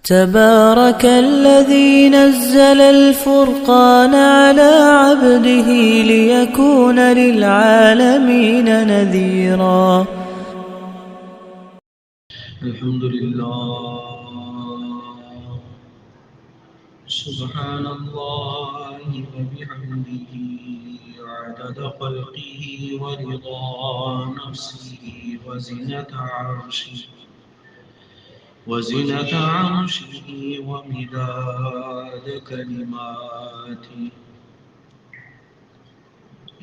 تبارك الذي نزل الفرقان على عبده ليكون للعالمين نذيرا. الحمد لله. سبحان الله وبحمده عدد خلقه ورضا نفسه وزنة عرشه ومداد كلماته.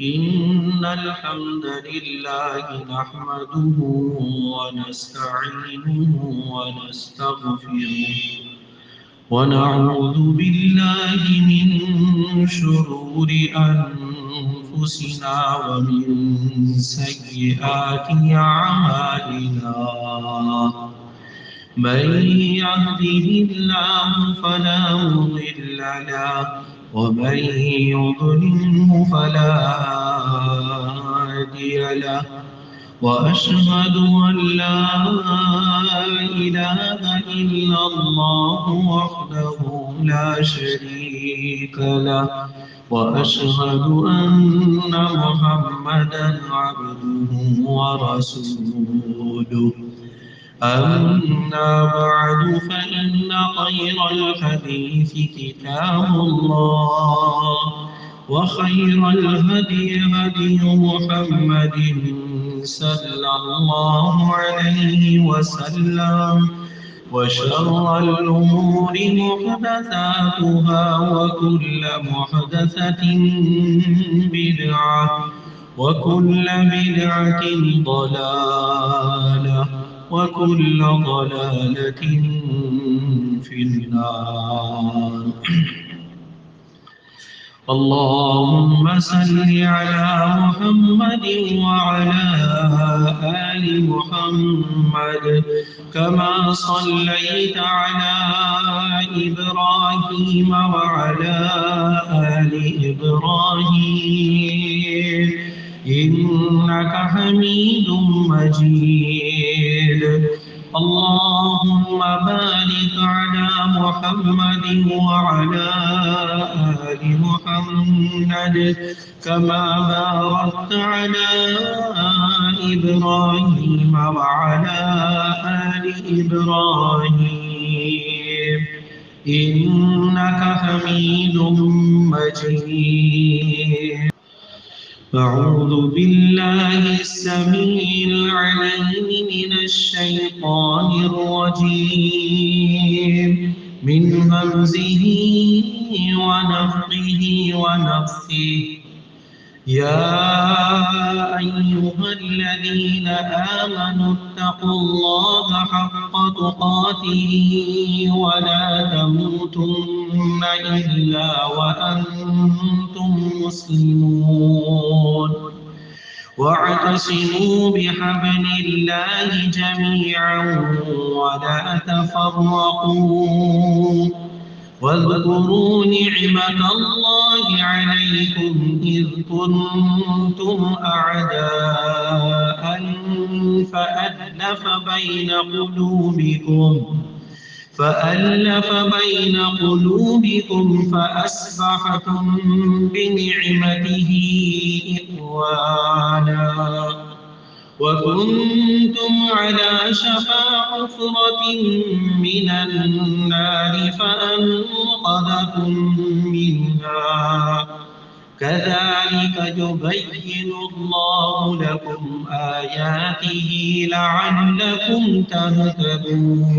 إن الحمد لله نحمده ونستعينه ونستغفره ونعوذ بالله من شرور أنفسنا ومن سيئات أعمالنا. من يهده الله فلا مضل له ومن يضلله فلا هادي له. وأشهد أن لا إله إلا الله وحده لا شريك له. وأشهد أن محمدا عبده ورسوله. أما بعد فإن خير الحديث كتاب الله وخير الهدي هدي محمد صلى الله عليه وسلم. وشر الأمور محدثاتها وكل محدثة بدعة وكل بدعة ضلالة وكل ضلالة في النار. اللهم صل على محمد وعلى آل محمد كما صليت على إبراهيم وعلى آل إبراهيم إنك حميد مجيد. اللهم بارك على محمد وعلى آل محمد كما باركت على إبراهيم وعلى آل إبراهيم إنك حميد مجيد. أعوذ بالله السميع العليم من الشيطان الرجيم من همزه ونفخه ونفثه. يا أيها الذين آمنوا اتقوا الله حق تقاته ولا تموتن إلا وأنتم مسلمون. واعتصموا بحبل الله جميعا ولا تفرقوا. واذكروا نعمة الله عليكم إذ كنتم أعداء فألف بين قلوبكم فأصبحتم بنعمته إخوانا وكنتم على شفا حفرة من النار فأنقذكم منها. كذلك يبين الله لكم آياته لعلكم تهتدون.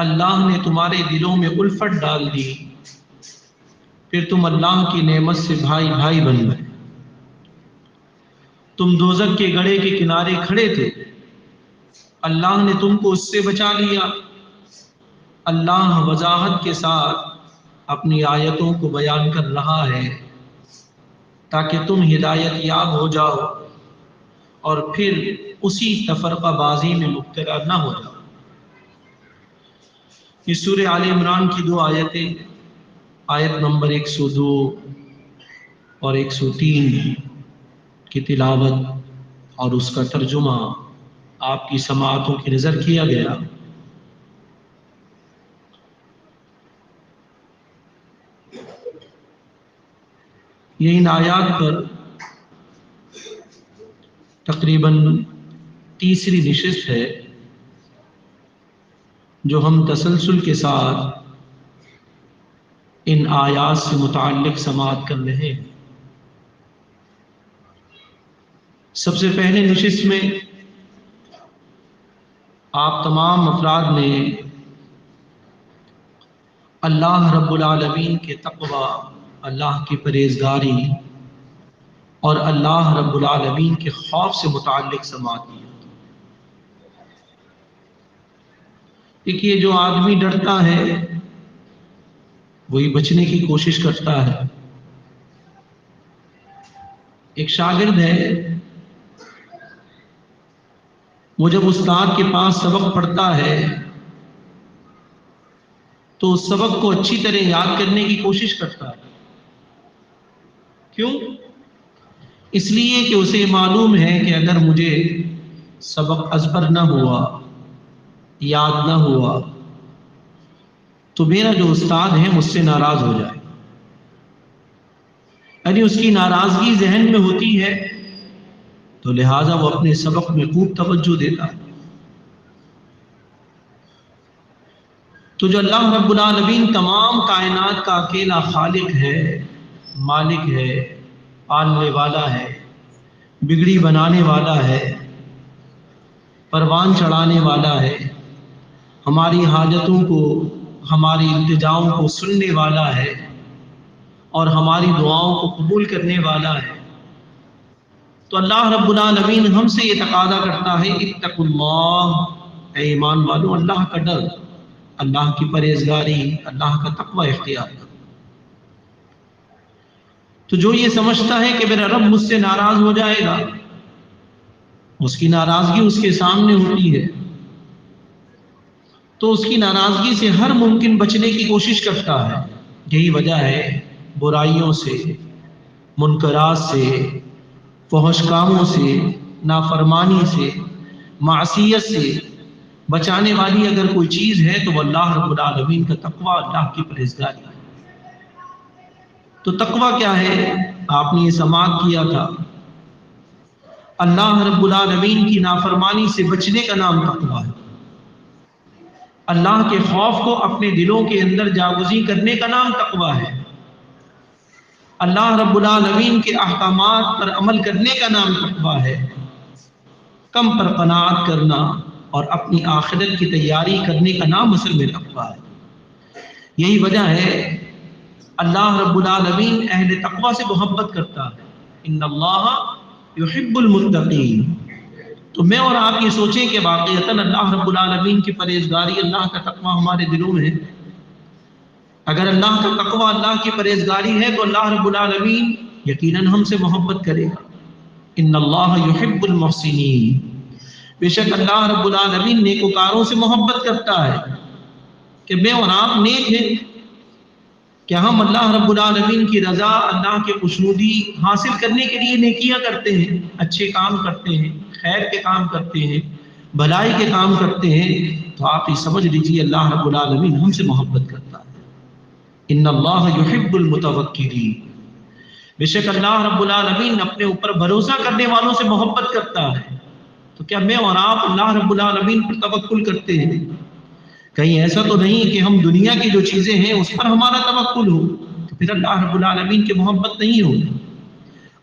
اللہ نے تمہارے دلوں میں الفت ڈال دی، پھر تم اللہ کی نعمت سے بھائی بھائی بن گئے۔ تم دوزخ کے گڑھے کے کنارے کھڑے تھے، اللہ نے تم کو اس سے بچا لیا۔ اللہ وضاحت کے ساتھ اپنی آیتوں کو بیان کر رہا ہے تاکہ تم ہدایت یاب ہو جاؤ اور پھر اسی تفرقہ بازی میں مبتلا نہ ہو جاؤ۔ یہ سورہ آل عمران کی 2 آیتیں، آیت نمبر 102 اور 103 کی تلاوت اور اس کا ترجمہ آپ کی سماعتوں کی نظر کیا گیا۔ یہ ان آیات پر تقریباً تیسری نشست ہے جو ہم تسلسل کے ساتھ ان آیات سے متعلق سماعت کر رہے ہیں۔ سب سے پہلے نشست میں آپ تمام افراد نے اللہ رب العالمین کے تقوی، اللہ کی پرہیزگاری اور اللہ رب العالمین کے خوف سے متعلق سماعت کی۔ دیکھیے، جو آدمی ڈرتا ہے وہی بچنے کی کوشش کرتا ہے۔ ایک شاگرد ہے، وہ جب استاد کے پاس سبق پڑھتا ہے تو اس سبق کو اچھی طرح یاد کرنے کی کوشش کرتا ہے۔ کیوں؟ اس لیے کہ اسے معلوم ہے کہ اگر مجھے سبق ازبر نہ ہوا، یاد نہ ہوا، تو میرا جو استاد ہے مجھ سے ناراض ہو جائے، یعنی اس کی ناراضگی ذہن میں ہوتی ہے، تو لہٰذا وہ اپنے سبق میں خوب توجہ دیتا ہے۔ تو جو اللہ رب العالمین تمام کائنات کا اکیلا خالق ہے، مالک ہے، پالنے والا ہے، بگڑی بنانے والا ہے، پروان چڑھانے والا ہے، ہماری حاجتوں کو، ہماری التجاؤں کو سننے والا ہے اور ہماری دعاؤں کو قبول کرنے والا ہے، تو اللہ رب العالمین ہم سے یہ تقاضا کرتا ہے، اتقوا اللہ، اے ایمان والو اللہ کا ڈر، اللہ کی پرہیزگاری، اللہ کا تقوی اختیار کرو۔ تو جو یہ سمجھتا ہے کہ میرا رب مجھ سے ناراض ہو جائے گا، اس کی ناراضگی اس کے سامنے ہوتی ہے، تو اس کی ناراضگی سے ہر ممکن بچنے کی کوشش کرتا ہے۔ یہی وجہ ہے برائیوں سے، منکرات سے، فحش کاموں سے، نافرمانی سے، معصیت سے بچانے والی اگر کوئی چیز ہے تو وہ اللہ رب العالمین کا تقوی، اللہ کی پرہیزگاری ہے۔ تو تقوی کیا ہے؟ آپ نے یہ سماعت کیا تھا، اللہ رب العالمین کی نافرمانی سے بچنے کا نام تقوی ہے۔ اللہ کے خوف کو اپنے دلوں کے اندر جاگزی کرنے کا نام تقوی ہے۔ اللہ رب العالمین کے احکامات پر عمل کرنے کا نام تقوی ہے۔ کم پر قناعت کرنا اور اپنی آخرت کی تیاری کرنے کا نام اصل میں تقوی ہے۔ یہی وجہ ہے اللہ رب العالمین اہل تقوی سے محبت کرتا ہے۔ ان اللہ یحب المتقین۔ تو میں اور آپ یہ سوچیں کہ واقعتاً اللہ رب العالمین کی پرہیزگاری، اللہ کا تقوی ہمارے دلوں میں ہے۔ اگر اللہ کا تقوی، اللہ کی پرہیزگاری ہے تو اللہ رب العالمین یقیناً ہم سے محبت کرے گا۔ ان اللہ یحب المحسنین۔ بے شک اللہ رب العالمین نیکوکاروں سے محبت کرتا ہے کہ میں اور آپ نیک ہیں، کہ ہم اللہ رب العالمین کی رضا، اللہ کے خوشنودی حاصل کرنے کے لیے نیکیاں کرتے ہیں، اچھے کام کرتے ہیں، خیر کے کام کرتے ہیں، بھلائی کے کام کرتے ہیں، تو آپ یہ سمجھ لیجیے اللہ رب العالمین ہم سے محبت کرتا ہے۔ ان اللہ یحب المتوکلین۔ بے شک اللہ رب العالمین اپنے اوپر بھروسہ کرنے والوں سے محبت کرتا ہے۔ تو کیا میں اور آپ اللہ رب العالمین پر توکل کرتے ہیں؟ کہیں ایسا تو نہیں کہ ہم دنیا کی جو چیزیں ہیں اس پر ہمارا توکل ہو، تو پھر اللہ رب العالمین کی محبت نہیں ہوگی۔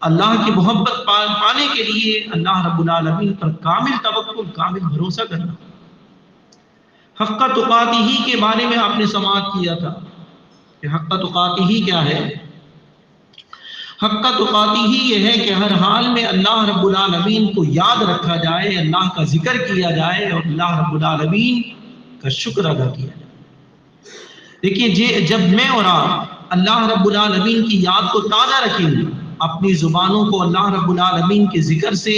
اللہ کی محبت پانے کے لیے اللہ رب العالمین پر کامل توکل، کامل بھروسہ کرنا۔ حق تقاتہ کے بارے میں آپ نے سماعت کیا تھا کہ حق تقاتہ کیا ہے؟ حق تقاتہ یہ ہے کہ ہر حال میں اللہ رب العالمین کو یاد رکھا جائے، اللہ کا ذکر کیا جائے اور اللہ رب العالمین کا شکر ادا کیا جائے۔ دیکھیے جب میں اور آپ اللہ رب العالمین کی یاد کو تازہ رکھیں گے، اپنی زبانوں کو اللہ رب العالمین کے ذکر سے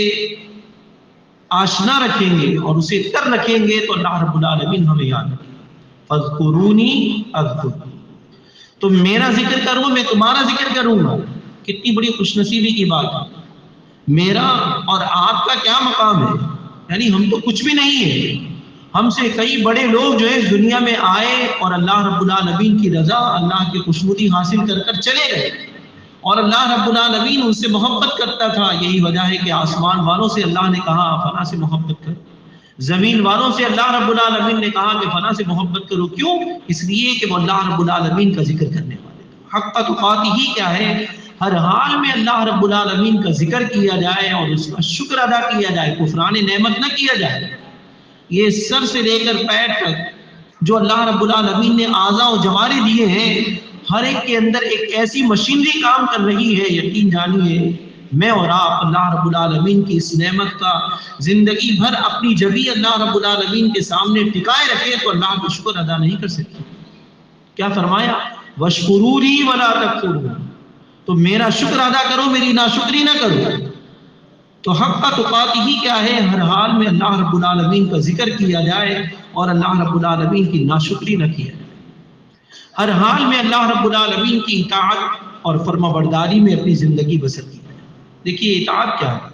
آشنا رکھیں گے اور اسے تر رکھیں گے، تو اللہ رب العالمین ہمیں یاد رکھیں گے۔ فاذکرونی اذکرکم، تم میرا ذکر کرو میں تمہارا ذکر کروں گا۔ کتنی بڑی خوش نصیبی کی بات ہے۔ میرا اور آپ کا کیا مقام ہے؟ یعنی ہم تو کچھ بھی نہیں ہیں، ہم سے کئی بڑے لوگ جو ہے اس دنیا میں آئے اور اللہ رب العالمین کی رضا، اللہ کی خوشنودی حاصل کر کر چلے گئے، اور اللہ رب العالمین ان سے محبت کرتا تھا۔ یہی وجہ ہے کہ آسمان والوں سے اللہ نے کہا فلاں سے محبت کرو، زمین والوں سے اللہ رب العالمین نے کہا کہ فلاں سے محبت کرو۔ کیوں؟ اس لیے کہ وہ اللہ رب العالمین کا ذکر کرنے والے تھے۔ حق تقاتہ ہی کیا ہے؟ ہر حال میں اللہ رب العالمین کا ذکر کیا جائے اور اس کا شکر ادا کیا جائے، کفران نعمت نہ کیا جائے۔ یہ سر سے لے کر پیر تک جو اللہ رب العالمین نے اعضاء و جوارح دیے ہیں، ہر ایک کے اندر ایک ایسی مشینری کام کر رہی ہے۔ یقین جانیے میں اور آپ اللہ رب العالمین کی اس نعمت کا زندگی بھر اپنی جبھی اللہ رب العالمین کے سامنے ٹکائے رکھے تو اللہ کا شکر ادا نہیں کر سکتے۔ کیا فرمایا؟ وَاشْكُرُوا لِي وَلَا تَكْفُرُوا، تو میرا شکر ادا کرو، میری ناشکری نہ کرو۔ تو حق تقاتہ ہی کیا ہے؟ ہر حال میں اللہ رب العالمین کا ذکر کیا جائے اور اللہ رب العالمین کی ناشکری نہ کیا جائے۔ ہر حال میں اللہ رب العالمین کی اطاعت اور فرما برداری میں اپنی زندگی بسر کی جائے۔ دیکھیے اطاعت کیا ہے؟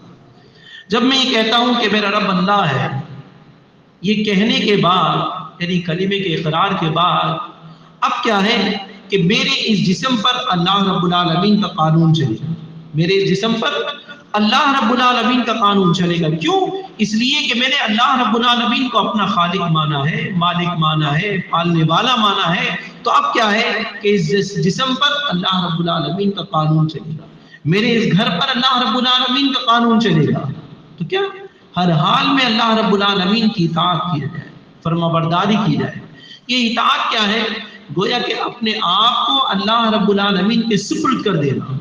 جب میں یہ کہتا ہوں کہ میرا رب اللہ ہے، یہ کہنے کے بعد یعنی کلمے کے اقرار کے بعد اب کیا ہے کہ میرے اس جسم پر اللہ رب العالمین کا قانون چلے گا، میرے اس جسم پر اللہ رب العالمین کا قانون چلے گا۔ کیوں؟ اس لیے کہ میں نے اللہ رب العالمین کو اپنا خالق مانا ہے، مالک مانا ہے، پالنے والا مانا ہے۔ تو اب کیا ہے کہ اس جسم پر اللہ رب العالمین کا قانون چلے گا، میرے اس گھر پر اللہ رب العالمین کا قانون چلے گا۔ تو کیا ہر حال میں اللہ رب العالمین کی اطاعت کی جائے، فرما برداری کی جائے۔ یہ اطاعت کیا ہے؟ گویا کہ اپنے آپ کو اللہ رب العالمین کے سپرد کر دینا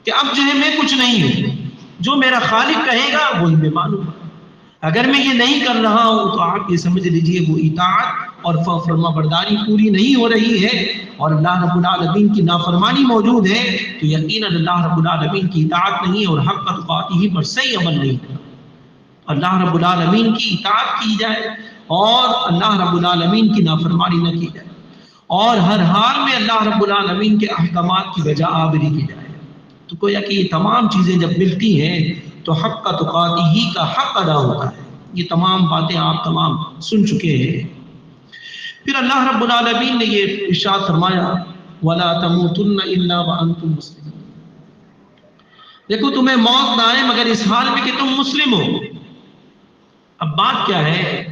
کہ اب جو ہے میں کچھ نہیں ہوں، جو میرا خالق کہے گا وہی میں مانوں گا۔ اگر میں یہ نہیں کر رہا ہوں تو آپ یہ سمجھ لیجئے وہ اطاعت اور فرما برداری پوری نہیں ہو رہی ہے اور اللہ رب العالمین کی نافرمانی موجود ہے، تو یقیناً اللہ رب العالمین کی اطاعت نہیں اور حق تقاتہ پر صحیح عمل نہیں کرنا۔ اللہ رب العالمین کی اطاعت کی جائے اور اللہ رب العالمین کی نافرمانی نہ کی جائے، اور ہر حال میں اللہ رب العالمین کے احکامات کی بجا آوری کی جائے۔ تو گویا کہ یہ تمام چیزیں جب ملتی ہیں تو حق تقاتہ ہی کا حق ادا ہوتا ہے۔ یہ تمام باتیں آپ تمام سن چکے ہیں۔ پھر اللہ رب العالمین نے یہ ارشاد فرمایا وَلَا تَمُوتُنَّ إِلَّا وَأَنْتُمْ مُسْلِمُونَ، دیکھو تمہیں موت نہ آئے مگر اس حال میں کہ تم مسلم ہو۔ اب بات کیا ہے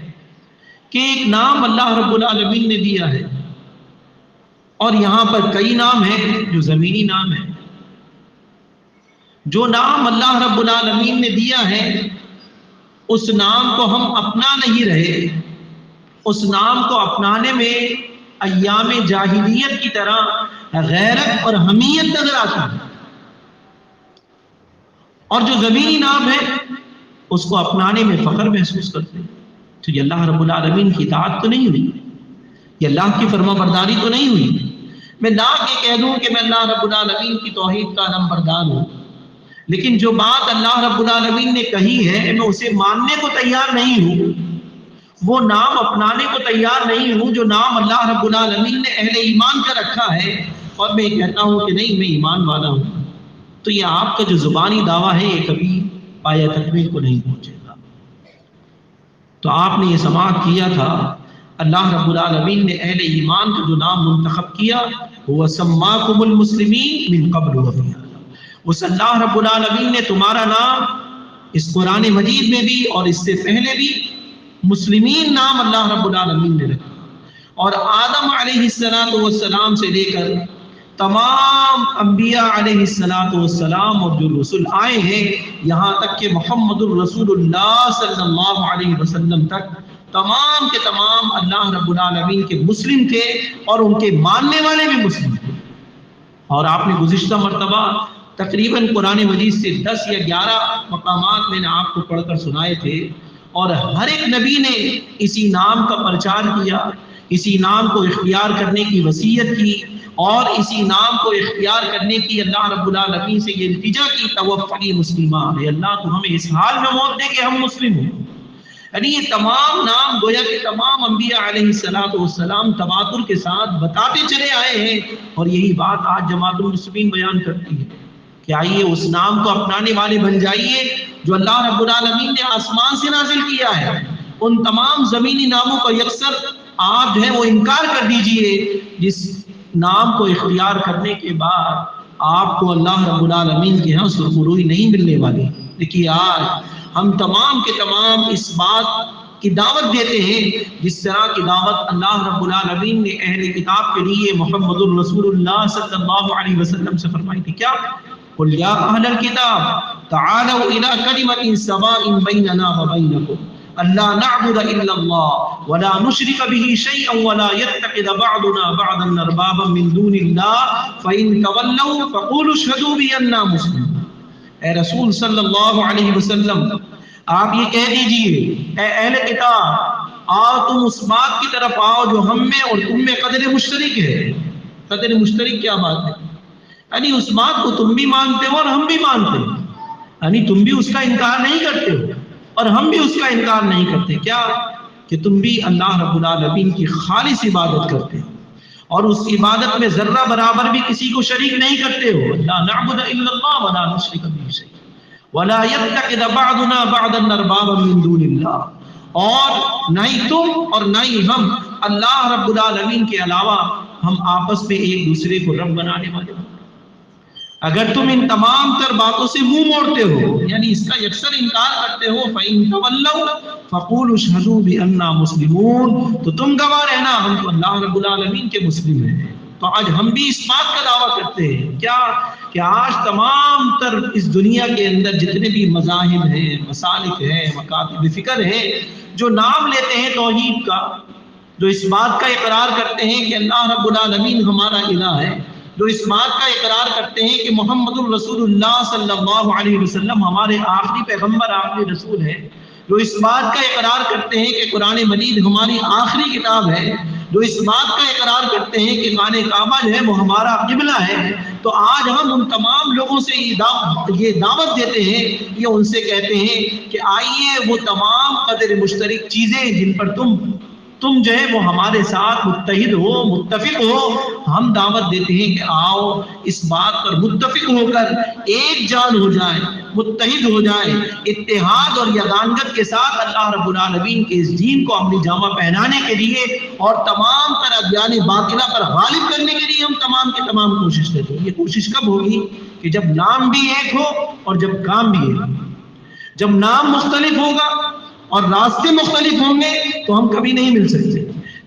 کہ ایک نام اللہ رب العالمین نے دیا ہے اور یہاں پر کئی نام ہیں جو زمینی نام ہیں۔ جو نام اللہ رب العالمین نے دیا ہے اس نام کو ہم اپنا نہیں رہے، اس نام کو اپنانے میں ایام جاہلیت کی طرح غیرت اور حمیت نظر آتی ہے، اور جو زمینی نام ہے اس کو اپنانے میں فخر محسوس کرتے ہیں۔ تو یہ اللہ رب العالمین کی اطاعت تو نہیں ہوئی، یہ اللہ کی فرما برداری تو نہیں ہوئی۔ میں لاکھ یہ کہہ دوں کہ میں اللہ رب العالمین کی توحید کا نمبردار ہوں، لیکن جو بات اللہ رب العالمین نے کہی ہے میں اسے ماننے کو تیار نہیں ہوں، وہ نام اپنانے کو تیار نہیں ہوں جو نام اللہ رب العالمین نے اہل ایمان کا رکھا ہے، اور میں کہتا ہوں کہ نہیں میں ایمان والا ہوں، تو یہ آپ کا جو زبانی دعویٰ ہے یہ کبھی پایہ تکمیل کو نہیں پہنچے گا۔ تو آپ نے یہ سماعت کیا تھا اللہ رب العالمین نے اہل ایمان کا جو نام منتخب کیا وہ سماکم المسلمین من قبل وفی هذا، اس اللہ رب العالمین نے تمہارا نام اس قرآن مجید میں بھی اور اس سے پہلے بھی مسلمین نام اللہ رب العالمین نے رکھا، اور آدم علیہ السلام سے لے کر تمام انبیاء علیہ السلام اور جو رسول آئے ہیں یہاں تک کہ محمد الرسول اللہ صلی اللہ علیہ وسلم تک تمام کے تمام اللہ رب العالمین کے مسلم تھے اور ان کے ماننے والے بھی مسلم تھے. اور آپ نے گزشتہ مرتبہ تقریباً قرآن مجید سے 10 یا 11 مقامات میں نے آپ کو پڑھ کر سنائے تھے، اور ہر ایک نبی نے اسی نام کا پرچار کیا، اسی نام کو اختیار کرنے کی وصیت کی، اور اسی نام کو اختیار کرنے کی اللہ رب العالمین سے یہ التجا کی، توفنی مسلمہ، اے اللہ تو ہمیں اس حال میں موت دے کہ ہم مسلم ہوں. یعنی یہ تمام نام گویا کہ تمام انبیاء علیہ السلام تواتر کے ساتھ بتاتے چلے آئے ہیں، اور یہی بات آج جماعت المسلمین بیان کرتی ہے کہ آئیے اس نام کو اپنانے والے بن جائیے جو اللہ رب العالمین نے آسمان سے نازل کیا ہے. ان تمام زمینی ناموں کا یکسر آپ جو ہے وہ انکار کر دیجئے جس نام کو اختیار کرنے کے بعد آپ کو اللہ رب العالمین کے ہاں سرخروئی نہیں ملنے والی. دیکھیے آج ہم تمام کے تمام اس بات کی دعوت دیتے ہیں جس طرح کی دعوت اللہ رب العالمین نے اہل کتاب کے لیے محمد الرسول اللہ صلی اللہ علیہ وسلم سے فرمائی تھی. کیا؟ قل یا اہل الکتاب تعالوا الى کلمۃ سواء بیننا وبینکم الا نعبد الا اللہ ولا نشرک به شیئا ولا يتخذ بعضنا بعضا اربابا من دون اللہ فإن تولوا فقولوا اشهدوا بأننا مسلمون. اے رسول صلی اللہ علیہ وسلم آپ یہ کہہ دیجئے اے اہل کتاب آؤ تم اس بات کی طرف آؤ جو ہم میں اور تم میں قدر مشترک ہے. قدر مشترک کیا بات ہے؟ یعنی اس بات کو تم بھی مانتے ہو اور ہم بھی مانتے ہیں، یعنی تم بھی اس کا انکار نہیں کرتے ہو اور ہم بھی اس کا انکار نہیں کرتے. کیا؟ کہ تم بھی اللہ رب العالمین کی خالص عبادت کرتے ہو اور اس عبادت میں ذرہ برابر بھی کسی کو شریک نہیں کرتے ہو. لا نعبد الا اللہ ولا نشرک به شیئا ولا يتخذ بعضنا بعضا اربابا من دون اللہ، اور نہ ہی تم اور نہ ہی ہم اللہ رب العالمین کے علاوہ ہم آپس میں ایک دوسرے کو رب بنانے والے ہوں. اگر تم ان تمام تر باتوں سے منہ موڑتے ہو یعنی اس کا یکسر انکار کرتے ہو فَإِن تَوَلَّوْا فَقُولُوا اشْهَدُوا بِأَنَّا مُسْلِمُونَ، تو تم گواہ رہنا ہم تو اللہ رب العالمین کے مسلم ہیں. تو آج ہم بھی اس بات کا دعویٰ کرتے ہیں کیا کہ آج تمام تر اس دنیا کے اندر جتنے بھی مذاہب ہیں، مسالک ہیں، مکاتب فکر ہیں، جو نام لیتے ہیں توحید کا، جو اس بات کا اقرار کرتے ہیں کہ اللہ رب العالمین ہمارا الہ ہے، جو اس بات کا اقرار کرتے ہیں کہ محمد الرسول اللہ صلی اللہ علیہ وسلم ہمارے آخری پیغمبر آخری رسول ہے، جو اس بات کا اقرار کرتے ہیں کہ قرآن مجید ہماری آخری کتاب ہے، جو اس بات کا اقرار کرتے ہیں کہ خانہ کعبہ جو ہے وہ ہمارا قبلہ ہے، تو آج ہم ان تمام لوگوں سے یہ دعوت دیتے ہیں، یہ ان سے کہتے ہیں کہ آئیے وہ تمام قدر مشترک چیزیں جن پر تم جو ہے وہ ہمارے ساتھ متحد ہو، متفق ہو، ہم دعوت دیتے ہیں کہ آؤ اس بات پر متفق ہو کر ایک جان ہو جائیں، متحد ہو جائیں، اتحاد اور یگانگت کے ساتھ اللہ رب العالمین کے اس دین کو اپنی جامہ پہنانے کے لیے اور تمام تر ادیان باطلہ پر غالب کرنے کے لیے ہم تمام کے تمام کوشش کرتے ہیں. یہ کوشش کب ہوگی؟ کہ جب نام بھی ایک ہو اور جب کام بھی ایک ہو. جب نام مختلف ہوگا اور راستے مختلف ہوں گے تو ہم کبھی نہیں مل سکتے.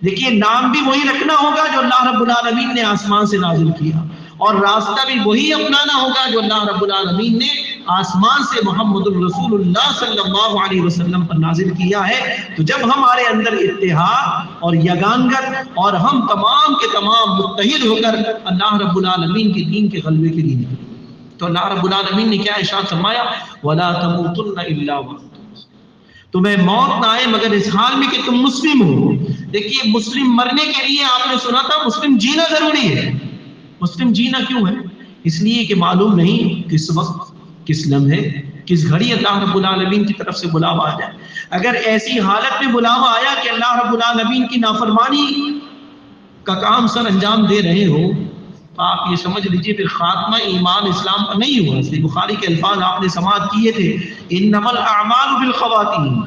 دیکھیے نام بھی وہی رکھنا ہوگا جو اللہ رب العالمین نے آسمان سے نازل کیا، اور راستہ بھی وہی اپنانا ہوگا جو اللہ رب العالمین نے آسمان سے محمد الرسول اللہ صلی اللہ علیہ وسلم پر نازل کیا ہے. تو جب ہمارے اندر اتحاد اور یگانگت اور ہم تمام کے تمام متحد ہو کر اللہ رب العالمین کے دین کے غلبے کے لیے نکلیں، تو اللہ رب العالمین نے کیا ارشاد فرمایا؟ وَلَا تَمُوتُنَّ إِلَّا وَأَنتُمْ، تمہیں موت نہ آئے مگر اس حال میں کہ تم مسلم ہو. دیکھیے مسلم مرنے کے لیے آپ نے سنا تھا مسلم جینا ضروری ہے. مسلم جینا کیوں ہے؟ اس لیے کہ معلوم نہیں کس وقت، کس لمحے، کس گھڑی اللہ رب العالمین کی طرف سے بلاوا آ جائے. اگر ایسی حالت میں بلاوا آیا کہ اللہ رب العالمین کی نافرمانی کا کام سر انجام دے رہے ہو تو آپ یہ سمجھ لیجئے پھر خاتمہ ایمان اسلام کا نہیں ہوا. صحیح بخاری کے الفاظ آپ نے سماعت کیے تھے، انما الاعمال بالخواتیم،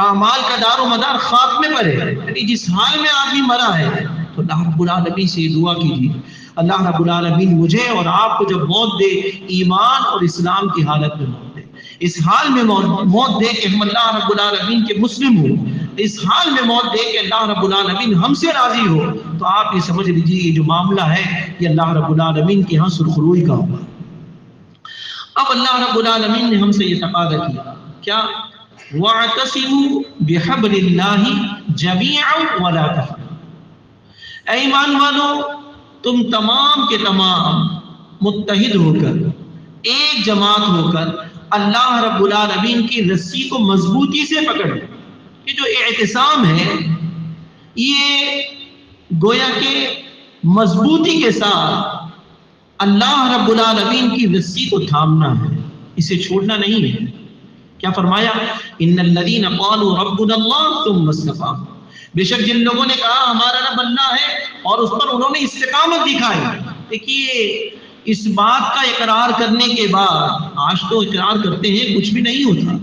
اعمال کا دار و مدار خاتمے پر ہے. یعنی جس حال میں آدمی مرا ہے تو اللہ رب العالمین سے دعا کیجیے اللہ رب العالمین مجھے اور آپ کو جب موت دے ایمان اور اسلام کی حالت میں موت دے. اس حال میں موت دے کہ ہم اللہ رب العالمین کے مسلم ہوں، اس حال میں موت دے کہ اللہ رب العالمین ہم سے راضی ہو. تو آپ یہ سمجھ لیجیے یہ جو معاملہ ہے یہ اللہ رب العالمین کے ہاں سرخروئی کا ہوگا. اب اللہ رب العالمین نے ہم سے یہ تقاضا کیا، کیا وَاعْتَصِمُوا بِحَبْلِ اللَّهِ جَمِيعًا وَلَا تَفَرَّقُوا۔ اے ایمان والو، تم تمام کے تمام متحد ہو کر، ایک جماعت ہو کر اللہ رب العالمین کی رسی کو مضبوطی سے پکڑو۔ یہ جو اعتصام ہے، یہ گویا کہ مضبوطی کے ساتھ اللہ رب العالمین کی رسی کو تھامنا ہے، اسے چھوڑنا نہیں ہے۔ کیا فرمایا؟ ان الذین قالوا ربنا اللہ ثم استقاموا، بے شک جن لوگوں نے کہا ہمارا رب اللہ ہے اور اس پر انہوں نے استقامت دکھائی۔ دیکھیے، اس بات کا اقرار کرنے کے بعد، آج تو اقرار کرتے ہیں کچھ بھی نہیں ہوتا،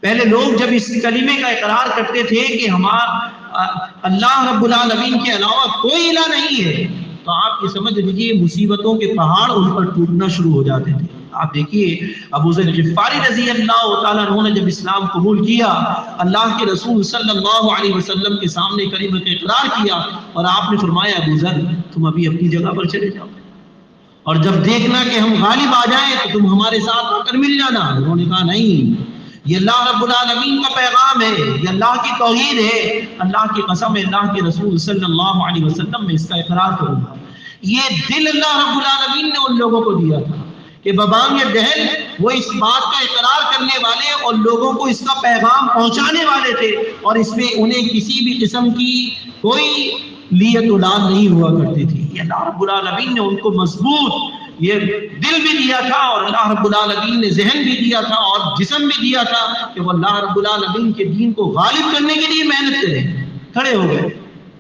پہلے لوگ جب اس کلمے کا اقرار کرتے تھے کہ ہمارا اللہ رب العالمین کے علاوہ کوئی الہ نہیں ہے، تو آپ یہ سمجھ لیجیے مصیبتوں کے پہاڑ ان پر ٹوٹنا شروع ہو جاتے تھے۔ آپ دیکھیے ابو ذر غفاری رضی اللہ تعالیٰ عنہ نے جب اسلام قبول کیا، اللہ کے رسول صلی اللہ علیہ وسلم کے سامنے کلمہ کا اقرار کیا، اور آپ نے فرمایا ابو ذر تم ابھی اپنی جگہ پر چلے جاؤ، اور جب دیکھنا کہ ہم غالب آ جائیں تو تم ہمارے ساتھ آ کر مل جانا۔ انہوں نے کہا نہیں، یہ اللہ رب العالمین کا پیغام ہے، یہ اللہ کی توحید ہے، اللہ کی قسم ہے اللہ کے رسول صلی اللہ علیہ وسلم میں اس کا اقرار کروں گا۔ یہ دل اللہ رب العالمین نے ان لوگوں کو دیا تھا کہ ببام یہ دہل وہ اس بات کا اقرار کرنے والے اور لوگوں کو اس کا پیغام پہنچانے والے تھے، اور اس میں انہیں کسی بھی قسم کی کوئی لیت اولاد نہیں ہوا کرتی تھی۔ یہ اللہ رب العالمین نے ان کو مضبوط یہ دل بھی دیا تھا، اور اللہ رب العالمین نے ذہن بھی دیا تھا اور جسم بھی دیا تھا کہ وہ اللہ رب العالمین کے دین کو غالب کرنے کے لیے محنت کریں۔ کھڑے ہو گئے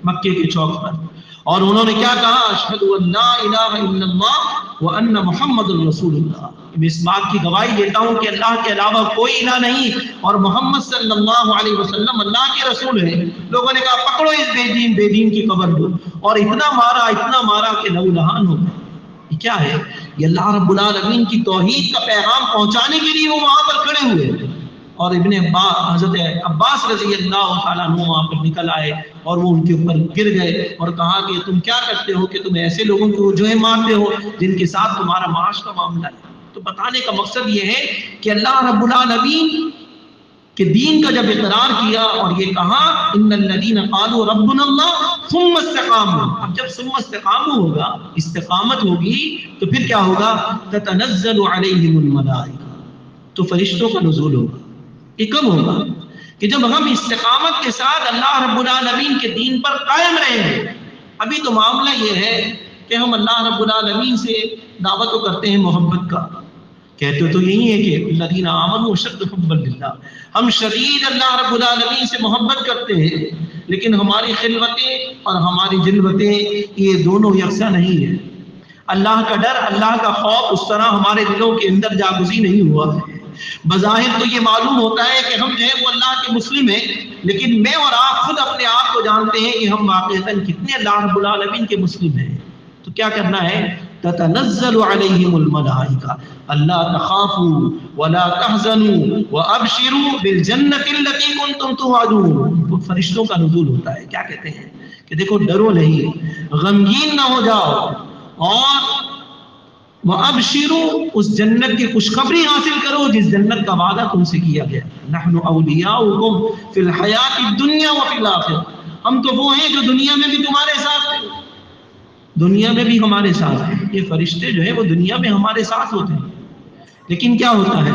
مکے کے چوک پر، اور انہوں نے کیا کہا؟ اشہد ان لا الہ الا اللہ وان محمد رسول اللہ۔ میں اس بات کی گواہی دیتا ہوں کہ اللہ کے علاوہ کوئی الہ نہیں، اور محمد صلی اللہ علیہ وسلم اللہ کے رسول ہیں۔ لوگوں نے کہا پکڑو اس بے دین کی قبر کو، اور اتنا مارا کہ لہو لہان ہو گئے۔ یہ کیا ہے؟ یہ اللہ رب العالمین کی توحید کا پیغام پہنچانے کے لیے وہ وہاں پر کھڑے ہوئے، اور ابن حضرت عباس رضی اللہ تعالیٰ عنہ وہاں پر نکل آئے، اور وہ ان کے اوپر گر گئے اور کہا کہ تم کیا کرتے ہو کہ تم ایسے لوگوں کو جو ہے مارتے ہو جن کے ساتھ تمہارا معاش کا معاملہ ہے۔ تو بتانے کا مقصد یہ ہے کہ اللہ رب العالمین کہ دین کا جب اقرار کیا اور یہ کہا ان الذین قالوا ربنا اللہ ثم استقاموا، اب جب ثم استقاموا ہوگا، استقامت ہوگی، تو پھر کیا ہوگا؟ تتنزل علیہم الملائکہ، تو فرشتوں کا نزول ہوگا۔ یہ کب ہوگا؟ کہ جب ہم استقامت کے ساتھ اللہ رب العالمین کے دین پر قائم رہیں گے۔ ابھی تو معاملہ یہ ہے کہ ہم اللہ رب العالمین سے دعوت کرتے ہیں محبت کا، کہتے تو یہی ہے کہ الذین آمنوا اشد حبا للہ، ہم شدید اللہ رب العالمین سے محبت کرتے ہیں، لیکن ہماری خلوتیں اور ہماری جلوتیں یہ دونوں یکساں نہیں ہیں۔ اللہ کا ڈر، اللہ کا خوف اس طرح ہمارے دلوں کے اندر جاگزی نہیں ہوا ہے۔ بظاہر تو یہ معلوم ہوتا ہے کہ ہم جو ہے وہ اللہ کے مسلم ہیں، لیکن میں اور آپ خود اپنے آپ کو جانتے ہیں کہ ہم واقعتاً کتنے اللہ رب العالمین کے مسلم ہیں۔ تو کیا کرنا ہے؟ تتنزل علیہم الملائکہ الا تخافوا ولا تحزنوا وابشروا بالجنۃ التي كنتم توعدون۔ تو فرشتوں کا نزول ہوتا ہے، کیا کہتے ہیں کہ دیکھو ڈرو نہیں، غمگین نہ ہو جاؤ، اور وابشروا اس جنت کی خوشخبری حاصل کرو جس جنت کا وعدہ تم سے کیا گیا۔ نحن اولیاؤکم فی الحیاۃ الدنیا وفی الآخرہ، ہم تو وہ ہیں جو دنیا میں بھی تمہارے ساتھ ہیں، دنیا میں بھی ہمارے ساتھ ہیں۔ یہ فرشتے جو ہیں وہ دنیا میں ہمارے ساتھ ہوتے ہیں، لیکن کیا ہوتا ہے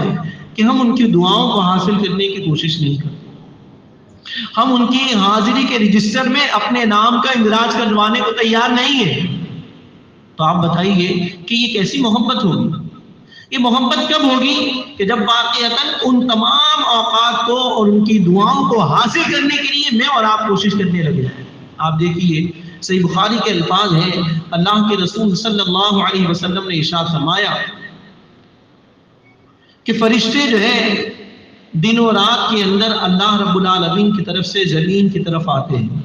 کہ ہم ان کی دعاؤں کو حاصل کرنے کی کوشش نہیں کرتے، ہم ان کی حاضری کے رجسٹر میں اپنے نام کا اندراج کروانے کو تیار نہیں ہیں۔ تو آپ بتائیے کہ یہ کیسی محبت ہوگی؟ یہ محبت کب ہوگی؟ کہ جب واقعتاً ان تمام اوقات کو اور ان کی دعاؤں کو حاصل کرنے کے لیے میں اور آپ کوشش کرنے لگے۔ آپ دیکھیے صحیح بخاری کے الفاظ ہیں، اللہ کے رسول صلی اللہ علیہ وسلم نے ارشاد فرمایا کہ فرشتے جو ہے دن و رات کے اندر اللہ رب العالمین کی طرف سے زمین کی طرف آتے ہیں۔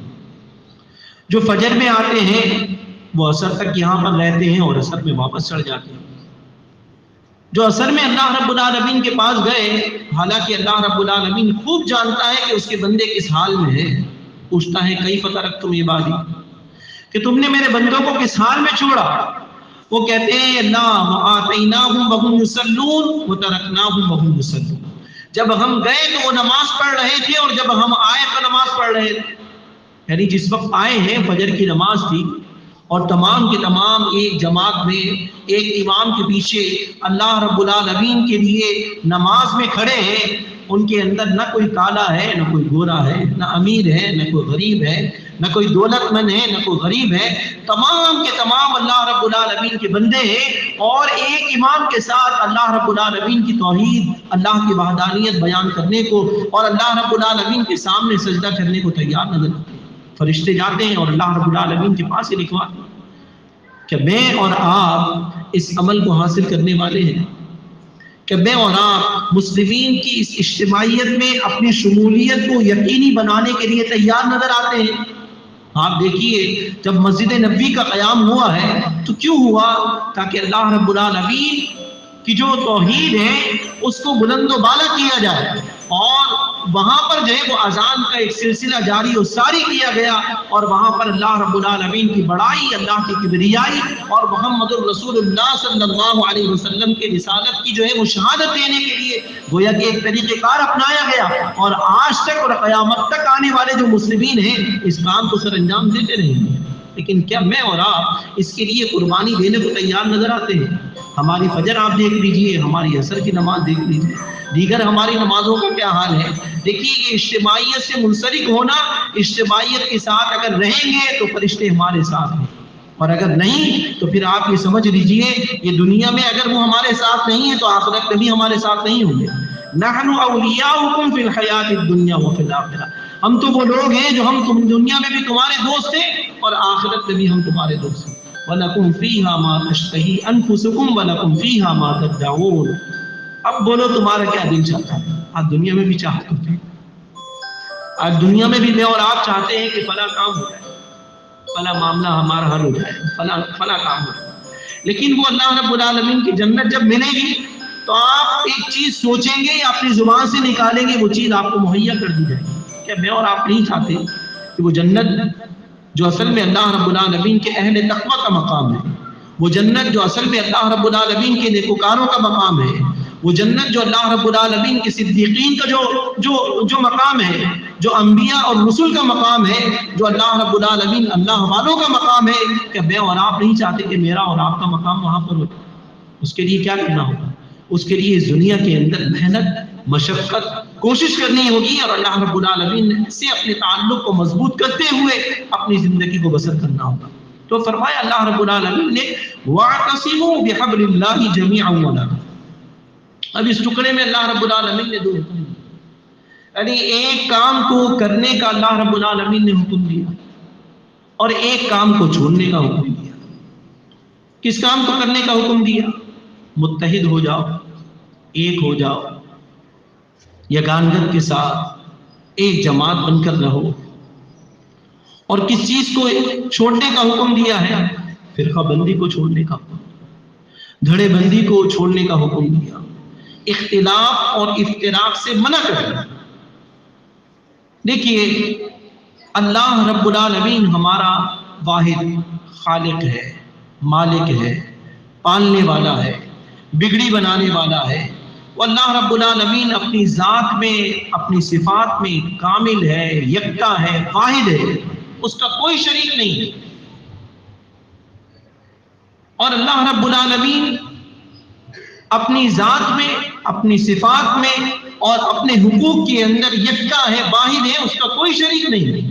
جو فجر میں آتے ہیں وہ عصر تک یہاں پر رہتے ہیں اور عصر میں واپس چڑھ جاتے ہیں۔ جو عصر میں اللہ رب العالمین کے پاس گئے، حالانکہ اللہ رب العالمین خوب جانتا ہے کہ اس کے بندے کس حال میں ہے، پوچھتا ہے کیف ترکتم عبادی، کہ تم نے میرے بندوں کو کس حال میں چھوڑا؟ وہ کہتے ہیں اللہ آتیناہم وہم یصلون وترکناہم وہم یصلون، جب ہم گئے تو وہ نماز پڑھ رہے تھے اور جب ہم آئے تو نماز پڑھ رہے تھے. یعنی جس وقت آئے ہیں فجر کی نماز تھی اور تمام کے تمام ایک جماعت میں ایک امام کے پیچھے اللہ رب العالمین کے لیے نماز میں کھڑے ہیں. ان کے اندر نہ کوئی کالا ہے نہ کوئی گورا ہے، نہ امیر ہے نہ کوئی غریب ہے، نہ کوئی دولت مند ہے نہ کوئی غریب ہے، تمام کے تمام اللہ رب العالمین کے بندے ہیں، اور ایک امام کے ساتھ اللہ رب العالمین کی توحید، اللہ کی وحدانیت بیان کرنے کو اور اللہ رب العالمین کے سامنے سجدہ کرنے کو تیار نظر آتے ہیں. فرشتے جاتے ہیں اور اللہ رب العالمین کے پاس ہی لکھواتے ہیں کہ میں اور آپ اس عمل کو حاصل کرنے والے ہیں، کہ میں اور آپ مسلمین کی اس اجتماعیت میں اپنی شمولیت کو یقینی بنانے کے لیے تیار نظر آتے ہیں. آپ دیکھیے جب مسجد نبوی کا قیام ہوا ہے تو کیوں ہوا؟ تاکہ اللہ رب العالمین کی جو توحید ہے اس کو بلند و بالا کیا جائے، اور وہاں پر جو ہے وہ اذان کا ایک سلسلہ جاری و ساری کیا گیا، اور وہاں پر اللہ رب العالمین کی بڑائی، اللہ کی کبریائی اور محمد الرسول اللہ صلی اللہ علیہ وسلم کے رسالت کی جو ہے وہ شہادت دینے کے لیے گویا کہ ایک طریقہ کار اپنایا گیا. اور آج تک اور قیامت تک آنے والے جو مسلمین ہیں اس کام کو سر انجام دیتے رہیں گے. لیکن کیا میں اور آپ اس کے لیے قربانی دینے کو تیار نظر آتے ہیں؟ ہماری فجر آپ دیکھ لیجئے، ہماری عصر کی نماز دیکھ لیجئے، دیگر ہماری نمازوں کا کیا حال ہے. دیکھیے یہ اجتماعیت سے منسلک ہونا، اجتماعیت کے ساتھ اگر رہیں گے تو فرشتے ہمارے ساتھ ہیں، اور اگر نہیں تو پھر آپ یہ سمجھ لیجئے یہ دنیا میں اگر وہ ہمارے ساتھ نہیں ہے تو آخرت میں بھی ہمارے ساتھ نہیں ہوں گے. نحن اولیاؤکم فی الحیات الدنیا وفی الاخرہ، ہم تو وہ لوگ ہیں جو ہم دنیا میں بھی تمہارے دوست ہیں اور آخرت میں بھی ہم تمہارے دوست ہیں. وَلَكُمْ فِيهَا مَا تَشْتَهِي أَنفُسُكُمْ وَلَكُمْ فِيهَا مَا تَدَّعُونَ. اب بولو تمہارا کیا دل چاہتا ہے؟ آج دنیا میں بھی چاہت کرتے ہیں، آج دنیا میں بھی میں اور آپ چاہتے ہیں کہ فلاں کام ہو جائے، فلاں معاملہ ہمارا حل ہو جائے، فلاں کام ہو جائے. لیکن وہ اللہ رب العالمین کی جنت جب ملے گی تو آپ ایک چیز سوچیں گے یا اپنی زبان سے نکالیں گے، وہ چیز آپ کو مہیا کر دی جائے گی. کیا میں اور آپ نہیں چاہتے کہ وہ جنت جو اصل میں اللہ رب العالمین کے اہل تقوی کا مقام ہے، وہ جنت جو اصل میں اللہ رب العالمین کے نیکوکاروں کا مقام ہے، وہ جنت جو اللہ رب العالمین کے صدیقین کا جو مقام ہے، جو انبیاء اور رسول کا مقام ہے، جو اللہ رب العالمین اللہ والوں کا مقام ہے، کہ میں اور آپ نہیں چاہتے کہ میرا اور آپ کا مقام وہاں پر ہو؟ اس کے لیے کیا کرنا ہوگا؟ اس کے لیے اس دنیا کے اندر محنت، مشقت، کوشش کرنی ہوگی، اور اللہ رب العالمین سے اپنے تعلق کو مضبوط کرتے ہوئے اپنی زندگی کو بسر کرنا ہوگا. تو فرمایا اللہ رب العالمین نے وَاعْتَصِمُوا بِحَبْلِ اللَّهِ جَمِيعًا وَلَا. اب اس ٹکڑے میں اللہ رب العالمین نے دو حکم دیے، یعنی ایک کام کو کرنے کا اللہ رب العالمین نے حکم دیا اور ایک کام کو چھوڑنے کا حکم دیا. کس کام کو کرنے کا حکم دیا؟ متحد ہو جاؤ، ایک ہو جاؤ، یگانگت کے ساتھ ایک جماعت بن کر رہو. اور کس چیز کو چھوڑنے کا حکم دیا ہے؟ فرقہ بندی کو چھوڑنے کا حکم، دھڑے بندی کو چھوڑنے کا حکم دیا، اختلاف اور افتراق سے منع کرنا. دیکھیے اللہ رب العالمین ہمارا واحد خالق ہے، مالک ہے، پالنے والا ہے، بگڑی بنانے والا ہے. وہ اللہ رب العالمین اپنی ذات میں، اپنی صفات میں کامل ہے، یکتا ہے، واحد ہے، اس کا کوئی شریک نہیں. اور اللہ رب العالمین اپنی ذات میں، اپنی صفات میں اور اپنے حقوق کے اندر یکتا ہے، واحد ہے، اس کا کوئی شریک نہیں.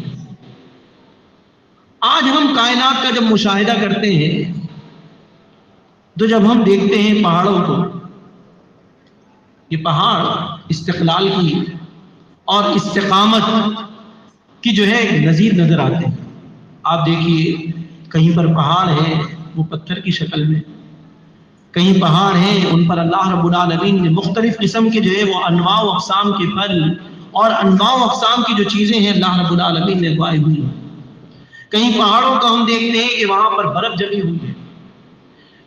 آج ہم کائنات کا جب مشاہدہ کرتے ہیں تو جب ہم دیکھتے ہیں پہاڑوں کو، یہ پہاڑ استقلال کی اور استقامت کی جو ہے نظیر نظر آتے ہیں. آپ دیکھیے کہیں پر پہاڑ ہیں وہ پتھر کی شکل میں، کہیں پہاڑ ہیں ان پر اللہ رب العالمین نے مختلف قسم کے جو ہے وہ انواع و اقسام کے پھل اور انواع و اقسام کی جو چیزیں ہیں اللہ رب العالمین نے اگوائی ہوئی ہیں. کہیں پہاڑوں کا ہم دیکھتے ہیں کہ وہاں پر برف جمی ہوئی ہے،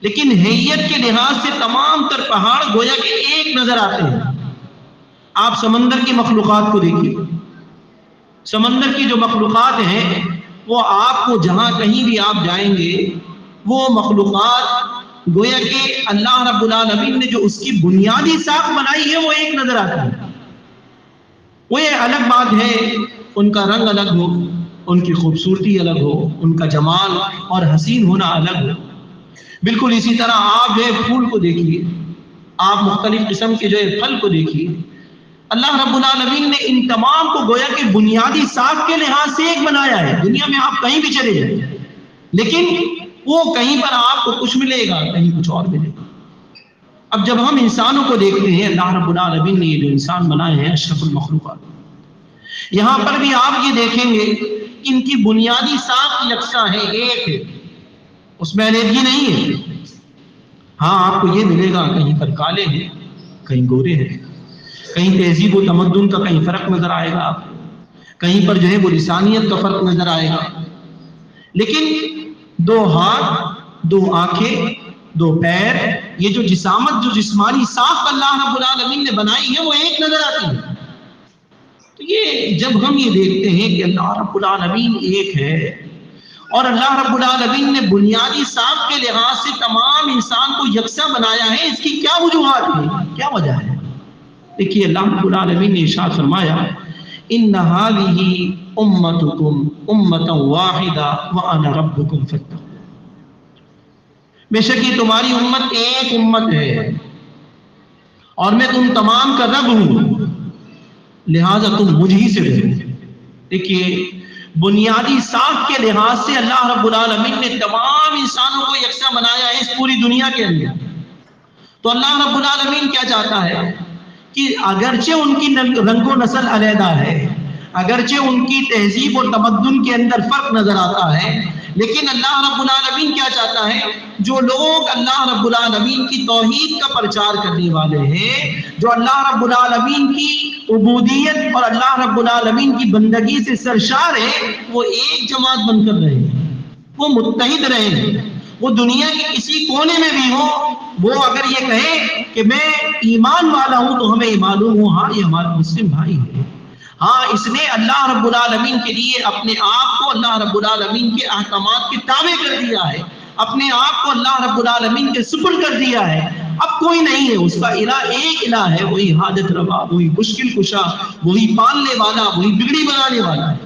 لیکن حیت کے لحاظ سے تمام تر پہاڑ گویا کہ ایک نظر آتے ہیں. آپ سمندر کی مخلوقات کو دیکھیے، سمندر کی جو مخلوقات ہیں وہ آپ کو جہاں کہیں بھی آپ جائیں گے وہ مخلوقات گویا کہ اللہ رب العالمین نے جو اس کی بنیادی ساخت بنائی ہے وہ ایک نظر آتی ہے. وہ یہ الگ بات ہے ان کا رنگ الگ ہو، ان کی خوبصورتی الگ ہو، ان کا جمال اور حسین ہونا الگ ہو۔ بالکل اسی طرح آپ جو ہے پھول کو دیکھیے، آپ مختلف قسم کے جو ہے پھل کو دیکھیے، اللہ رب العالمین نے ان تمام کو گویا کہ بنیادی ساخت کے لحاظ سے ایک بنایا ہے۔ دنیا میں آپ کہیں بھی چلے جائیں، لیکن وہ کہیں پر آپ کو کچھ ملے گا، کہیں کچھ اور ملے گا۔ اب جب ہم انسانوں کو دیکھتے ہیں، اللہ رب العالمین نے یہ جو انسان بنائے ہیں اشرف المخلوقات، یہاں پر بھی آپ یہ دیکھیں گے ان کی بنیادی ساخت یکساں ہے، ایک ہے، اس میں علیحدگی نہیں ہے۔ ہاں آپ کو یہ ملے گا کہیں پر کالے ہیں، کہیں گورے ہیں، کہیں تہذیب و تمدن کا کہیں فرق نظر آئے گا آپ کو، کہیں پر جو ہے وہ لسانیت کا فرق نظر آئے گا، لیکن دو ہاتھ، دو آنکھیں، دو پیر، یہ جو جسامت، جو جسمانی ساخت اللہ رب العالمین نے بنائی ہے وہ ایک نظر آتی ہے۔ تو یہ جب ہم یہ دیکھتے ہیں کہ اللہ رب العالمین ایک ہے اور اللہ رب العالمین نے بنیادی ساخت کے لحاظ سے تمام انسان کو یکساں بنایا ہے، اس کی کیا وجوہات ہیں، کیا وجہ ہے؟ دیکھیے اللہ رب العالمین نے ارشاد فرمایا ان هذه امتکم امۃ واحدہ وانا ربکم فاتقون، بے شک یہ تمہاری امت ایک امت ہے اور میں تم تمام کا رب ہوں، لہذا تم مجھ ہی سے ڈرو۔ دیکھیے بنیادی ساخت کے لحاظ سے اللہ رب العالمین نے تمام انسانوں کو یکساں بنایا ہے اس پوری دنیا کے اندر۔ تو اللہ رب العالمین کیا چاہتا ہے کہ اگرچہ ان کی رنگ و نسل علیحدہ ہے، اگرچہ ان کی تہذیب اور تمدن کے اندر فرق نظر آتا ہے، لیکن اللہ رب العالمین کیا چاہتا ہے جو لوگ اللہ رب العالمین کی توحید کا پرچار کرنے والے ہیں، جو اللہ رب العالمین کی عبودیت اور اللہ رب العالمین کی بندگی سے سرشار ہیں، وہ ایک جماعت بن کر رہے ہیں، وہ متحد رہیں، وہ دنیا کے کسی کونے میں بھی ہو، وہ اگر یہ کہے کہ میں ایمان والا ہوں تو ہمیں معلوم ہو ہاں یہ ہمارا مسلم بھائی ہے، ہاں اس نے اللہ رب العالمین کے لیے اپنے آپ کو اللہ رب العالمین کے احکامات کے تابع کر دیا ہے، اپنے آپ کو اللہ رب العالمین کے سپرد کر دیا ہے۔ اب کوئی نہیں ہے، اس کا الہ ایک الہ ہے، وہی حاجت روا، وہی مشکل کشا، وہی پالنے والا، وہی بگڑی بنانے والا ہے۔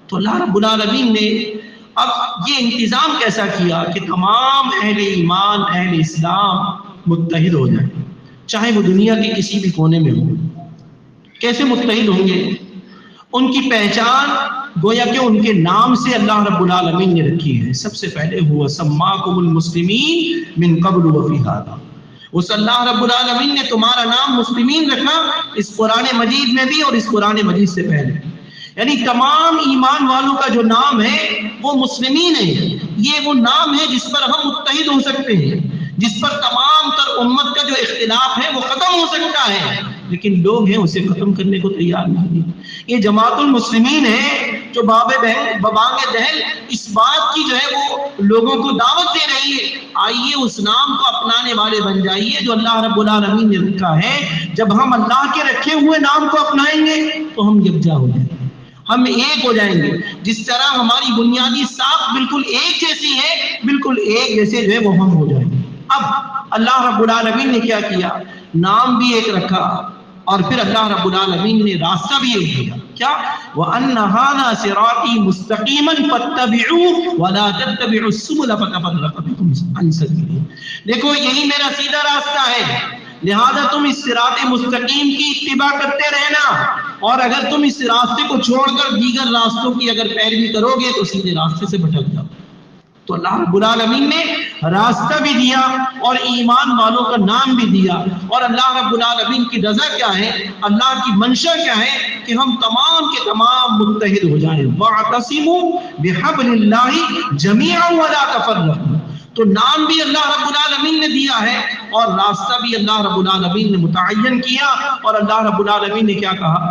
تو اللہ رب العالمین نے اب یہ انتظام کیسا کیا کہ تمام اہل ایمان، اہل اسلام متحد ہو جائیں، چاہے وہ دنیا کے کسی بھی کونے میں ہوں۔ کیسے متحد ہوں گے؟ ان کی پہچان گویا کہ ان کے نام سے اللہ رب العالمین نے رکھی ہے۔ سب سے پہلے ہوا سماکم المسلمین من قبل وفی ھذا، اس اللہ رب العالمین نے تمہارا نام مسلمین رکھا اس قرآن مجید میں بھی اور اس قرآن مجید سے پہلے، یعنی تمام ایمان والوں کا جو نام ہے وہ مسلمین ہے۔ یہ وہ نام ہے جس پر ہم متحد ہو سکتے ہیں، جس پر تمام تر امت کا جو اختلاف ہے وہ ختم ہو سکتا ہے، لیکن لوگ ہیں اسے ختم کرنے کو تیار نہیں۔ یہ جماعت المسلمین ہے جو ببانگ دہل اس بات کی جو ہے وہ لوگوں کو دعوت دے رہی ہے، آئیے اس نام کو اپنانے والے بن جائیے جو اللہ رب العالمین نے رکھا ہے۔ جب ہم اللہ کے رکھے ہوئے نام کو اپنائیں گے تو ہم یکجا ہو جائیں گے، ہم ایک ہو جائیں گے۔ جس طرح ہماری بنیادی ساخت بالکل ایک جیسی ہے، بالکل ایک جیسے جو ہے وہ ہم ہو جائیں گے۔ اب اللہ رب العالمین نے کیا کیا؟ نام بھی ایک رکھا اور پھر اللہ رب العالمین نے راستہ بھی ایک دیا۔ کیا؟ وَأَنَّ هَذَا صِرَاطِي مُسْتَقِيمًا فَاتَّبِعُوهُ وَلَا تَتَّبِعُوا السُّبُلَ فَتَفَرَّقَ بِكُمْ عَنْ سَبِيلِهِ، دیکھو یہی میرا سیدھا راستہ ہے، لہذا تم اس صراط مستقیم کی اتباع کرتے رہنا، اور اگر تم اس راستے کو چھوڑ کر دیگر راستوں کی اگر پیروی کرو گے تو سیدھے راستے سے بھٹک جاؤ۔ تو اللہ رب العالمین نے راستہ بھی دیا اور ایمان والوں کا نام بھی دیا، اور اللہ رب العالمین کی رضا کیا ہے، اللہ کی منشا کیا ہے کہ ہم تمام کے تمام متحد ہو جائیں۔ وَاعْتَصِمُوا بِحَبْلِ اللَّهِ جَمِيعًا وَلَا تَفَرَّقُوا، تو نام بھی اللہ رب العالمین نے دیا ہے اور راستہ بھی اللہ رب العالمین نے متعین کیا، اور اللہ رب العالمین نے کیا کہا؟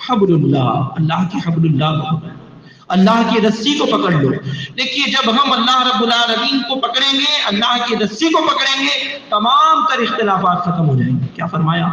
حبل اللہ، اللہ کی حبل اللہ، اللہ کی رسی کو پکڑ لو۔ دیکھیے جب ہم اللہ رب العالمین کو پکڑیں گے، اللہ کی رسی کو پکڑیں گے، تمام تر اختلافات ختم ہو جائیں گے۔ کیا فرمایا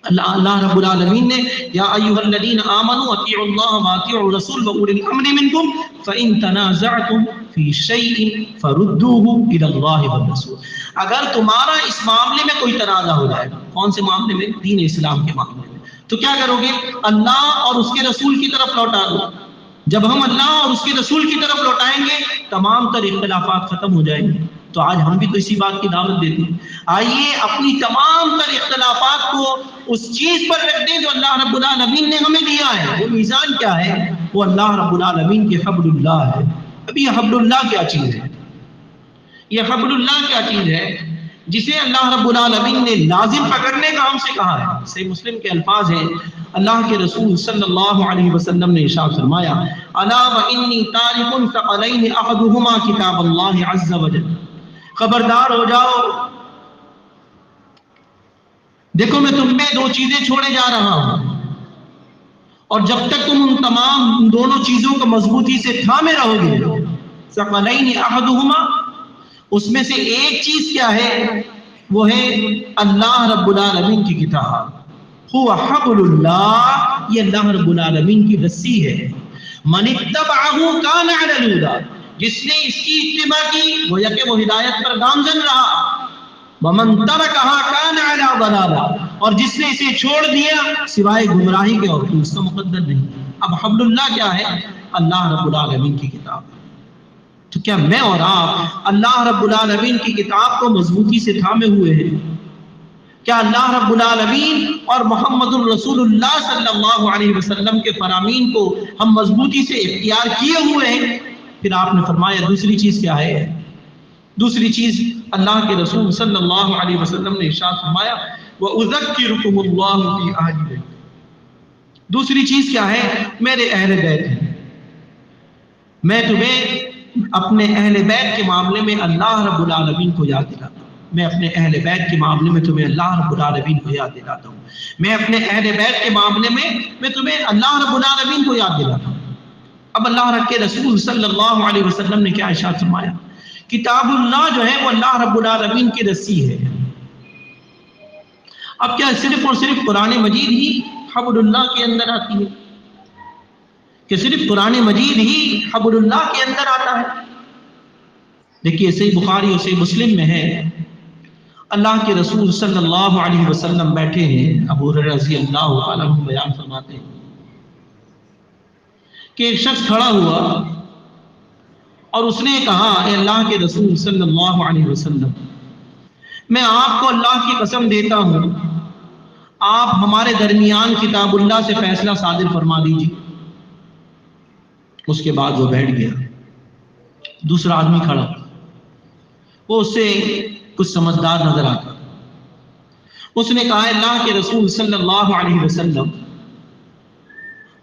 اللہ رب العالمین نے؟ یا ایھا الذین آمنوا اطیعوا اللہ واطیعوا الرسول واولی الامر منکم فان تنازعتم فی شیء فردوہ الی اللہ والرسول. اگر تمہارا اس معاملے میں کوئی تنازع ہو جائے، کون سے معاملے میں؟ دین اسلام کے معاملے میں، تو کیا کرو گے؟ اللہ اور اس کے رسول کی طرف لوٹا دو. جب ہم اللہ اور اس کے رسول کی طرف لوٹائیں گے تمام تر اختلافات ختم ہو جائیں گے. تو آج ہم بھی تو اسی بات کی دعوت دیتے ہیں. آئیے اپنی تمام تر اختلافات کو اس چیز پر رکھ دیں جو اللہ رب العالمین نے ہمیں دیا ہے. وہ میزان کیا ہے؟ وہ اللہ رب العالمین کے حبل اللہ ہے. اب یہ حبل اللہ کیا چیز ہے؟ یہ حبل اللہ کیا چیز ہے جسے اللہ رب العالمین نے لازم پکڑنے کا ہم سے کہا ہے؟ صحیح مسلم کے الفاظ ہیں، اللہ کے رسول صلی اللہ علیہ وسلم نے ارشاد فرمایا، الا وانی تارک ثقلین احدهما کتاب اللہ عز وجل. خبردار ہو جاؤ، دیکھو میں تم میں دو چیزیں چھوڑے جا رہا ہوں، اور جب تک تم ان تمام دونوں چیزوں کو مضبوطی سے تھامے رہو گے. ثقلین احدهما، اس میں سے ایک چیز کیا ہے؟ وہ ہے اللہ رب العالمین کی کتاب. هو حبل اللہ، یہ اللہ رب العالمین کی رسی ہے. من اتبعہ کان علی الہدی، جس نے اس کی اتباع کی وہ یقین وہ ہدایت پر گامزن رہا. ومن ترکہا کان علی ضلالہ، اور جس نے اسے چھوڑ دیا سوائے گمراہی کے اور اس کا مقدر نہیں. اب حبل اللہ کیا ہے؟ اللہ رب العالمین کی کتاب. تو کیا میں اور آپ اللہ رب العالمین کی کتاب کو مضبوطی سے تھامے ہوئے ہیں؟ کیا اللہ رب العالمین اور محمد الرسول اللہ صلی اللہ علیہ وسلم کے فرامین کو ہم مضبوطی سے اختیار کیے ہوئے ہیں؟ پھر آپ نے فرمایا دوسری چیز کیا ہے؟ دوسری چیز اللہ کے رسول صلی اللہ علیہ وسلم نے ارشاد فرمایا، وَأُذَكِّرُكُمُ اللَّهُ فِي أَهْلِ بَيْتِ. دوسری چیز کیا ہے؟ میرے اہل بیت ہیں. میں تمہیں اپنے اہل بیت کے معاملے میں اللہ رب العالمین کو یاد دلاتا ہوں. میں اپنے اہل بیت کے معاملے میں تمہیں اللہ رب العالمین کو یاد دلاتا ہوں. میں اپنے اہل بیت کے معاملے میں تمہیں اللہ رب العالمین کو یاد دلاتا ہوں. اب اللہ کے رسول صلی اللہ علیہ وسلم نے کیا ارشاد فرمایا؟ کتاب اللہ جو ہے وہ اللہ رب العالمین کی رسی ہے. اب کیا صرف اور صرف قرآن مجید ہی حبل اللہ کے اندر آتی ہے؟ کہ صرف قرآن مجید ہی حبل اللہ کے اندر آتا ہے؟ دیکھیے صحیح بخاری اور صحیح مسلم میں ہے، اللہ کے رسول صلی اللہ علیہ وسلم بیٹھے ہیں، ابو ہریرہ رضی اللہ عنہ بیان فرماتے ہیں کہ ایک شخص کھڑا ہوا اور اس نے کہا، اے اللہ کے رسول صلی اللہ علیہ وسلم، میں آپ کو اللہ کی قسم دیتا ہوں آپ ہمارے درمیان کتاب اللہ سے فیصلہ صادر فرما دیجیے. اس کے بعد وہ بیٹھ گیا. دوسرا آدمی کھڑا، وہ اس سے کچھ سمجھدار نظر آتا. اس نے کہا، اللہ کے رسول صلی اللہ علیہ وسلم،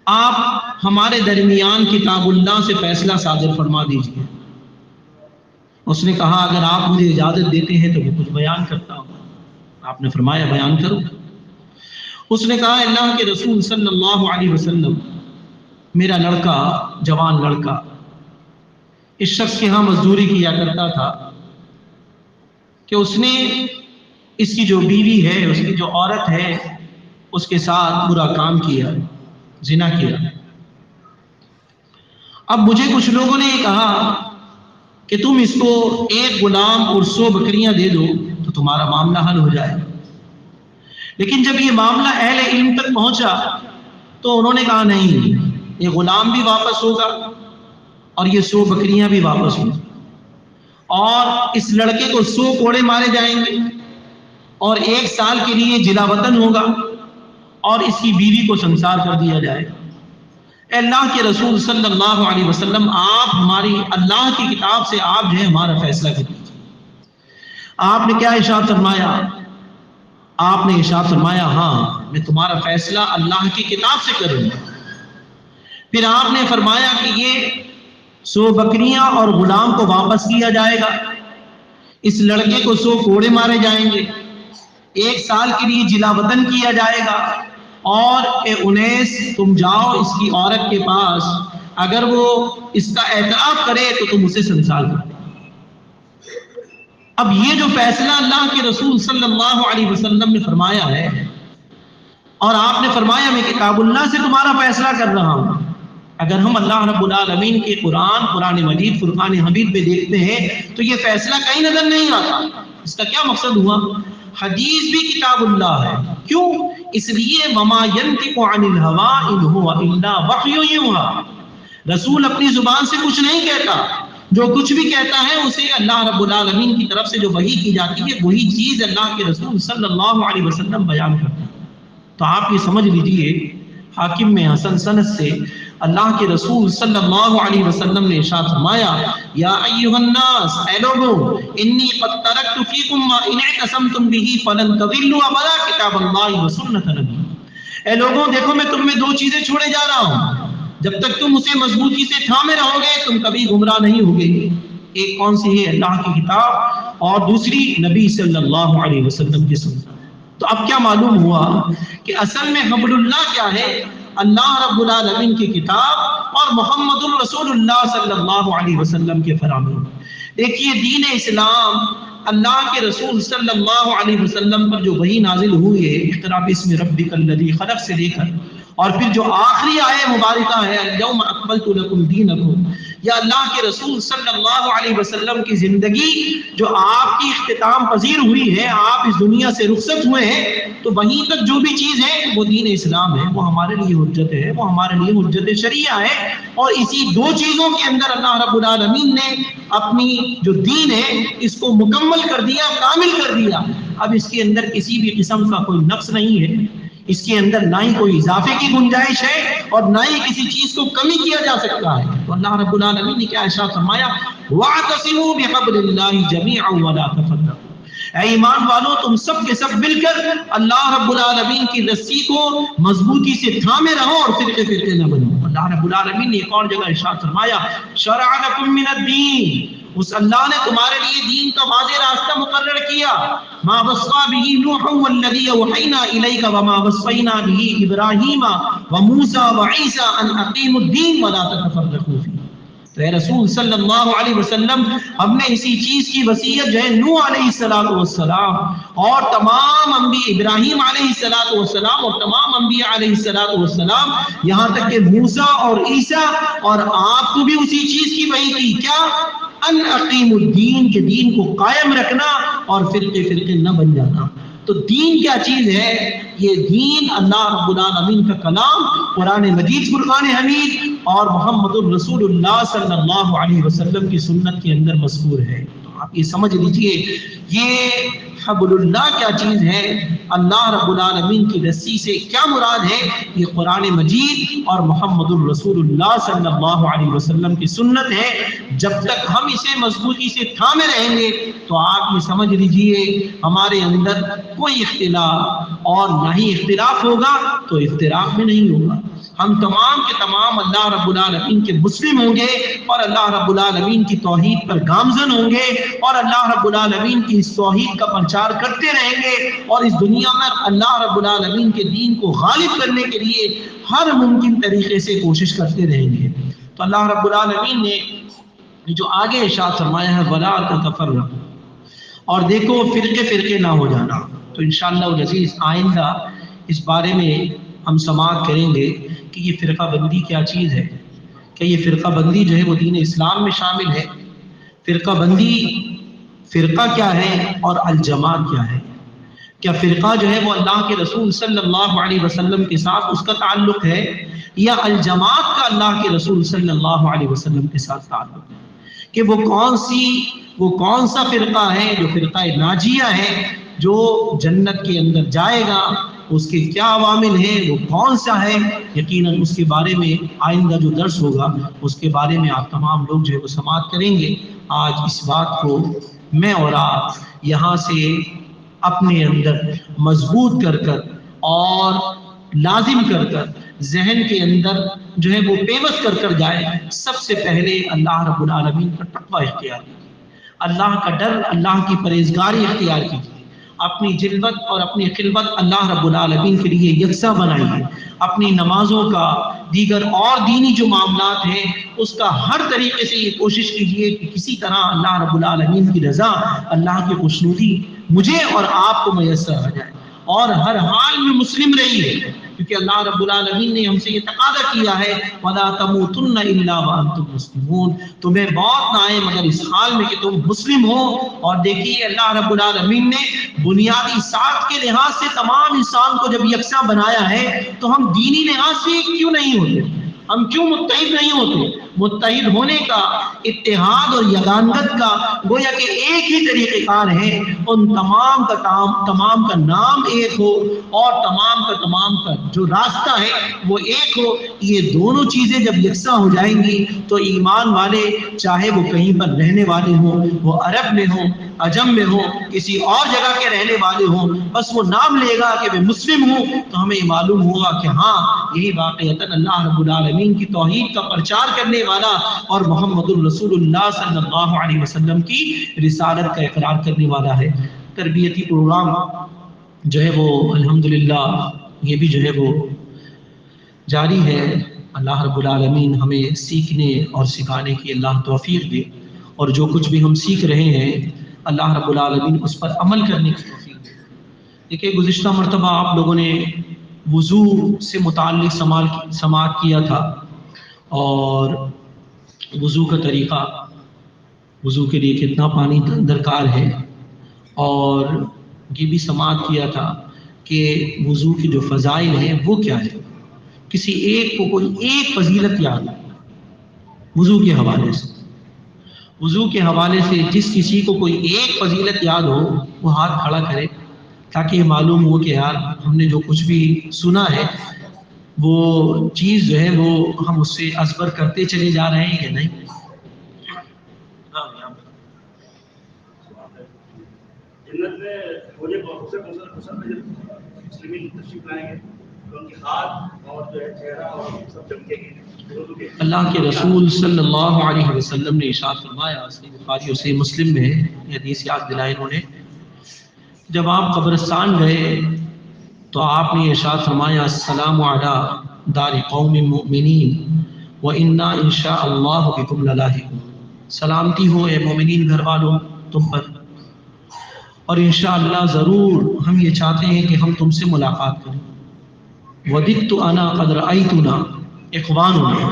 آپ ہمارے درمیان کتاب اللہ سے فیصلہ صادر فرما دیجیے. اس نے کہا، اگر آپ مجھے اجازت دیتے ہیں تو میں کچھ بیان کرتا ہوں. آپ نے فرمایا بیان کرو. اس نے کہا، اللہ کے رسول صلی اللہ علیہ وسلم، میرا لڑکا، جوان لڑکا، اس شخص کے ہاں مزدوری کیا کرتا تھا کہ اس نے اس کی جو بیوی ہے، اس کی جو عورت ہے، اس کے ساتھ برا کام کیا، زنا کیا. اب مجھے کچھ لوگوں نے یہ کہا کہ تم اس کو ایک غلام اور 100 بکریاں دے دو تو تمہارا معاملہ حل ہو جائے. لیکن جب یہ معاملہ اہل علم تک پہنچا تو انہوں نے کہا نہیں، یہ غلام بھی واپس ہوگا اور یہ 100 بکریاں بھی واپس ہوں، اور اس لڑکے کو 100 کوڑے مارے جائیں گے اور 1 سال کے لیے جلا وطن ہوگا اور اس کی بیوی کو سنسار کر دیا جائے گا. اے اللہ کے رسول صلی اللہ علیہ وسلم، آپ ہماری اللہ کی کتاب سے آپ جو ہے ہمارا فیصلہ کر دیجیے. آپ نے کیا ارشاد فرمایا؟ آپ نے ارشاد فرمایا، ہاں میں تمہارا فیصلہ اللہ کی کتاب سے کروں گا. پھر آپ نے فرمایا کہ یہ 100 بکریاں اور غلام کو واپس کیا جائے گا، اس لڑکے کو 100 کوڑے مارے جائیں گے، 1 سال کے لیے جلا وطن کیا جائے گا، اور اے انیس تم جاؤ اس کی عورت کے پاس، اگر وہ اس کا اعتراف کرے تو تم اسے سنسار کر دو. اب یہ جو فیصلہ اللہ کے رسول صلی اللہ علیہ وسلم نے فرمایا ہے، اور آپ نے فرمایا میں کتاب اللہ سے تمہارا فیصلہ کر رہا ہوں، اگر ہم اللہ رب العالمین کے قرآن مجید فرقان حمید میں دیکھتے ہیں تو یہ فیصلہ کہیں نظر نہیں آتا۔ اس کا کیا مقصد ہوا؟ حدیث بھی کتاب اللہ ہے، کیوں؟ اس لیے وما ينطق عن الهوى ان هو الا وحی یوحی، رسول اپنی زبان سے کچھ نہیں کہتا، جو کچھ بھی کہتا ہے اسے اللہ رب العالمین کی طرف سے جو وحی کی جاتی ہے وہی چیز اللہ کے رسول صلی اللہ علیہ وسلم بیان کرتے ہیں۔ تو آپ یہ سمجھ لیجئے، حاکم میں حسن سند سے اللہ کے رسول صلی اللہ علیہ وسلم نے ارشاد فرمایا، یا ایھا الناس، اے لوگوں، انی قد ترکت فیکم ما ان اعتصمتم به فلن تضلوا ابدا کتاب اللہ و سنت نبی۔ اے لوگوں دیکھو میں تم میں دو چیزیں چھوڑے جا رہا ہوں، جب تک تم اسے مضبوطی سے تھامے رہو گے تم کبھی گمراہ نہیں ہوگے۔ ایک کون سی ہے؟ اللہ کی کتاب، اور دوسری نبی صلی اللہ علیہ وسلم کی سنت۔ تو اب کیا معلوم ہوا کہ اصل میں حبل اللہ کیا ہے؟ اللہ رب العالمین کی کتاب اور محمد الرسول اللہ صلی اللہ علیہ وسلم کے فرامین۔ دیکھیے دین اسلام، اللہ کے رسول صلی اللہ علیہ وسلم پر جو وحی نازل ہوئی ہے اقرأ باسم ربک الذی خلق سے لے کر، اور پھر جو آخری آیہ مبارکہ ہے الیوم اکملت لکم دینکم، یا اللہ کے رسول صلی اللہ علیہ وسلم کی زندگی جو آپ کی اختتام پذیر ہوئی ہے، آپ اس دنیا سے رخصت ہوئے ہیں، تو وہیں تک جو بھی چیز ہے وہ دین اسلام ہے، وہ ہمارے لیے حجت ہے، وہ ہمارے لیے حجت شریعہ ہے۔ اور اسی دو چیزوں کے اندر اللہ رب العالمین نے اپنی جو دین ہے اس کو مکمل کر دیا، کامل کر دیا۔ اب اس کے اندر کسی بھی قسم کا کوئی نقص نہیں ہے، اس کے اندر نہ ہی کوئی اضافے کی گنجائش ہے اور نہ ہی کسی چیز کو کمی کیا جا سکتا ہے۔ تو اللہ رب العالمین نے کیا ارشاد فرمایا؟ وَاعْتَصِمُوا بِحَبْلِ اللَّهِ جَمِيعًا وَلَا تَفَرَّقُوا، اے ایمان والو تم سب کے سب مل کر اللہ رب العالمین کی رسی کو مضبوطی سے تھامے رہو اور فرقے فرقے نہ بنو۔ اللہ رب العالمین نے ایک اور جگہ ارشاد فرمایا، شرع لکم من الدین، اس اللہ نے تمہارے لیے دین کا واضح راستہ مقرر کیا، ما وصى به نوح والذی اوحینا الیک وما وصینا به ابراہیم وموسیٰ وعیسیٰ ان اقیموا الدین ولا تتفرقوا فیہ۔ تو اے رسول صلی اللہ علیہ وسلم، ہم نے اسی چیز کی وصیت جو ہے نوح علیہ السلام اور تمام انبیاء، ابراہیم علیہ السلام اور تمام انبیاء علیہ السلام، یہاں تک کہ موسیٰ اور عیسیٰ اور آپ کو بھی اسی چیز کی وحی کی، کیا؟ ان اقیم الدین، کے دین کو قائم رکھنا اور فرقے فرقے نہ بن جانا۔ تو دین کیا چیز ہے؟ یہ دین اللہ رب العالمین کا کلام، قرآن مجید فرقان حمید اور محمد الرسول اللہ صلی اللہ علیہ وسلم کی سنت کے اندر مذکور ہے۔ تو آپ یہ سمجھ لیجئے یہ حبل اللہ کیا چیز ہے، اللہ رب العالمین کی رسی سے کیا مراد ہے، یہ قرآن مجید اور محمد الرسول اللہ صلی اللہ علیہ وسلم کی سنت ہے۔ جب تک ہم اسے مضبوطی سے تھامے رہیں گے تو آپ یہ سمجھ لیجئے ہمارے اندر کوئی اختلاف، اور نہ ہی اختلاف ہوگا تو افتراق میں نہیں ہوگا۔ ہم تمام کے تمام اللہ رب العالمین کے مسلم ہوں گے اور اللہ رب العالمین کی توحید پر گامزن ہوں گے اور اللہ رب العالمین کی اس توحید کا پرچار کرتے رہیں گے، اور اس دنیا میں اللہ رب العالمین کے دین کو غالب کرنے کے لیے ہر ممکن طریقے سے کوشش کرتے رہیں گے۔ تو اللہ رب العالمین نے جو آگے ارشاد فرمایا ہے وَلَا تَتَفَرَّقُوا، اور دیکھو فرقے فرقے نہ ہو جانا۔ تو انشاءاللہ العزیز آئندہ اس بارے میں ہم سماعت کریں گے کہ یہ فرقہ بندی کیا چیز ہے، کہ یہ فرقہ بندی جو ہے وہ دین اسلام میں شامل ہے، فرقہ بندی فرقہ کیا ہے اور الجماعت کیا ہے، کیا فرقہ جو ہے وہ اللہ کے رسول صلی اللہ علیہ وسلم کے ساتھ اس کا تعلق ہے، یا الجماعت کا اللہ کے رسول صلی اللہ علیہ وسلم کے ساتھ تعلق ہے، کہ وہ کون سا فرقہ ہے جو فرقہ ناجیہ ہے، جو جنت کے اندر جائے گا، اس کے کیا عوامل ہیں، وہ کون سا ہے۔ یقیناً اس کے بارے میں آئندہ جو درس ہوگا اس کے بارے میں آپ تمام لوگ جو ہے وہ سماعت کریں گے۔ آج اس بات کو میں اور آپ یہاں سے اپنے اندر مضبوط کر کر اور لازم کر کر ذہن کے اندر جو ہے وہ پیوست کر جائے، سب سے پہلے اللہ رب العالمین کا تقوی اختیار کیجیے، اللہ کا ڈر، اللہ کی پرہیزگاری اختیار کیجیے، اپنی جلوت اور اپنی خلوت اللہ رب العالمین کے لیے یکساں بنائیے، اپنی نمازوں کا، دیگر اور دینی جو معاملات ہیں اس کا ہر طریقے سے یہ کوشش کیجیے کہ کسی طرح اللہ رب العالمین کی رضا، اللہ کی خوشنودی مجھے اور آپ کو میسر آ جائے۔ اور ہر حال میں مسلم رہیے، کیونکہ اللہ رب العالمین نے ہم سے یہ تقاضا کیا ہے وَلَا تَمُوتُنَّ إِلَّا وَأَنْتُمْ مُسْلِمُونَ، تمہیں موت نہ آئے مگر اس حال میں کہ تم مسلم ہو۔ اور دیکھیے اللہ رب العالمین نے بنیادی ساخت کے لحاظ سے تمام انسان کو جب یکساں بنایا ہے تو ہم دینی لحاظ سے کیوں نہیں ہوتے؟ ہم کیوں متحد نہیں ہوتے؟ متحد ہونے کا، اتحاد اور یگانگت کا گویا کہ ایک ہی طریقہ کار ہے، ان تمام کا نام ایک ہو اور تمام کا جو راستہ ہے وہ ایک ہو۔ یہ دونوں چیزیں جب یکساں ہو جائیں گی تو ایمان والے، چاہے وہ کہیں پر رہنے والے ہوں، وہ عرب میں ہوں، عجم میں ہوں، کسی اور جگہ کے رہنے والے ہوں، بس وہ نام لے گا کہ میں مسلم ہوں تو ہمیں معلوم ہوگا کہ ہاں یہی واقعتاً اللہ رب العالمین کی توحید کا پرچار کرنے والا اور محمد الرسول اللہ صلی اللہ علیہ وسلم کی رسالت کا اقرار کرنے والا ہے۔ تربیتی پروگرام جو ہے وہ الحمدللہ یہ بھی جو ہے وہ جاری ہے۔ اللہ رب العالمین ہمیں سیکھنے اور سکھانے کی اللہ توفیق دے، اور جو کچھ بھی ہم سیکھ رہے ہیں اللہ رب العالمین اس پر عمل کرنے کی توفیق دے۔ دیکھیں گزشتہ مرتبہ آپ لوگوں نے وضو سے متعلق سماعت کیا تھا، اور وضو کا طریقہ، وضو کے لیے کتنا پانی درکار ہے، اور یہ بھی سماعت کیا تھا کہ وضو کی جو فضائل ہیں وہ کیا ہے۔ کسی ایک کو کوئی ایک فضیلت یاد وضو کے حوالے سے، وضو کے حوالے سے جس کسی کو کوئی ایک فضیلت یاد ہو وہ ہاتھ کھڑا کرے، تاکہ یہ معلوم ہو کہ یار ہم نے جو کچھ بھی سنا ہے وہ چیز جو ہے وہ ہم اس سے ازبر کرتے چلے جا رہے ہیں یا نہیں۔ جنت میں مجھے بہت سے پسند ہے جب مسلمین تشریف لائیں گے تو ان کے ہاتھ اور جو ہے چہرہ اور سب چمکے گے۔ اللہ کے رسول صلی اللہ علیہ وسلم نے ارشاد فرمایا، صحیح بخاری اور صحیح مسلم میں یہ حدیث یاد دلائی انہوں نے، جب آپ قبرستان گئے تو آپ نے ارشاد فرمایا السلام علی دار قوم مؤمنین وَإِنَّا إِن شاء اللَّهُ بِكُمْ لَلَاحِقُونَ، سلامتی ہو اے مومنین گھر والوں تم پر، اور انشاءاللہ ضرور ہم یہ چاہتے ہیں کہ ہم تم سے ملاقات کریں۔ وَدِدْتُ أَنَا قَدْ رَأَيْتُنَا إِخْوَانُنَا،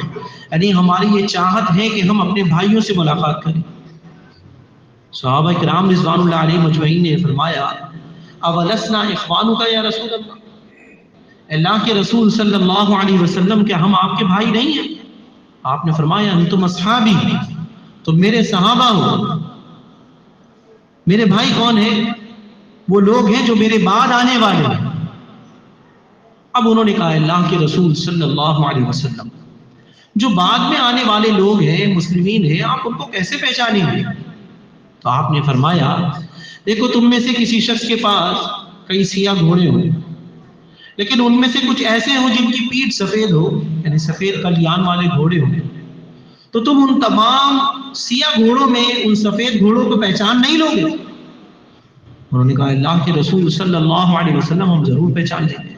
یعنی ہماری یہ چاہت ہے کہ ہم اپنے بھائیوں سے ملاقات کریں۔ صحابہ کرام رضوان اللہ علیہ مجمعین نے فرمایا اولسنا اخوانک یا رسول اللہ، اللہ کے رسول صلی اللہ علیہ وسلم کیا ہم آپ کے بھائی نہیں ہیں؟ آپ نے فرمایا انتم اصحابی، تم میرے صحابہ ہو۔ میرے بھائی کون ہیں؟ وہ لوگ ہیں جو میرے بعد آنے والے ہیں۔ اب انہوں نے کہا اللہ کے رسول صلی اللہ علیہ وسلم جو بعد میں آنے والے لوگ ہیں، مسلمین ہیں، آپ ان کو کیسے پہچانیں گے؟ تو آپ نے فرمایا دیکھو تم میں سے کسی شخص کے پاس کئی سیاہ گھوڑے ہوں، لیکن ان میں سے کچھ ایسے ہوں جن کی پیٹھ سفید ہو، یعنی سفید کلیان والے گھوڑے ہوں، تو تم ان تمام سیاہ گھوڑوں میں ان سفید گھوڑوں کو پہچان نہیں لو گے؟ انہوں نے کہا اللہ کے رسول صلی اللہ علیہ وسلم ہم ضرور پہچان لیں گے۔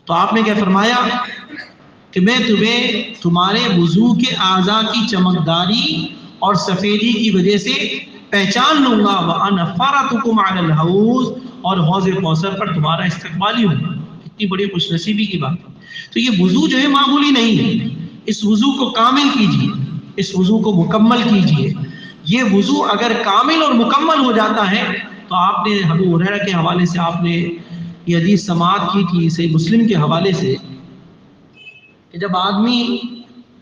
تو آپ نے کیا فرمایا کہ میں تمہیں تمہارے وضو کے اعضاء کی چمکداری اور سفیدی کی وجہ سے پہچان لوں گا، وَأَنَا فَرَطُكُمْ عَلَى الْحَوْضِ، اور حوض کوثر پر تمہارا استقبالی ہوں گا۔ اتنی بڑی خوش نصیبی کی بات ہے۔ تو یہ وضو جو ہے معمولی نہیں ہے، اس وضو کو کامل کیجیے، اس وضو کو مکمل کیجیے۔ یہ وضو اگر کامل اور مکمل ہو جاتا ہے تو آپ نے ابو ہریرہ کے حوالے سے آپ نے یہ حدیث سماعت کی تھی صحیح مسلم کے حوالے سے، کہ جب آدمی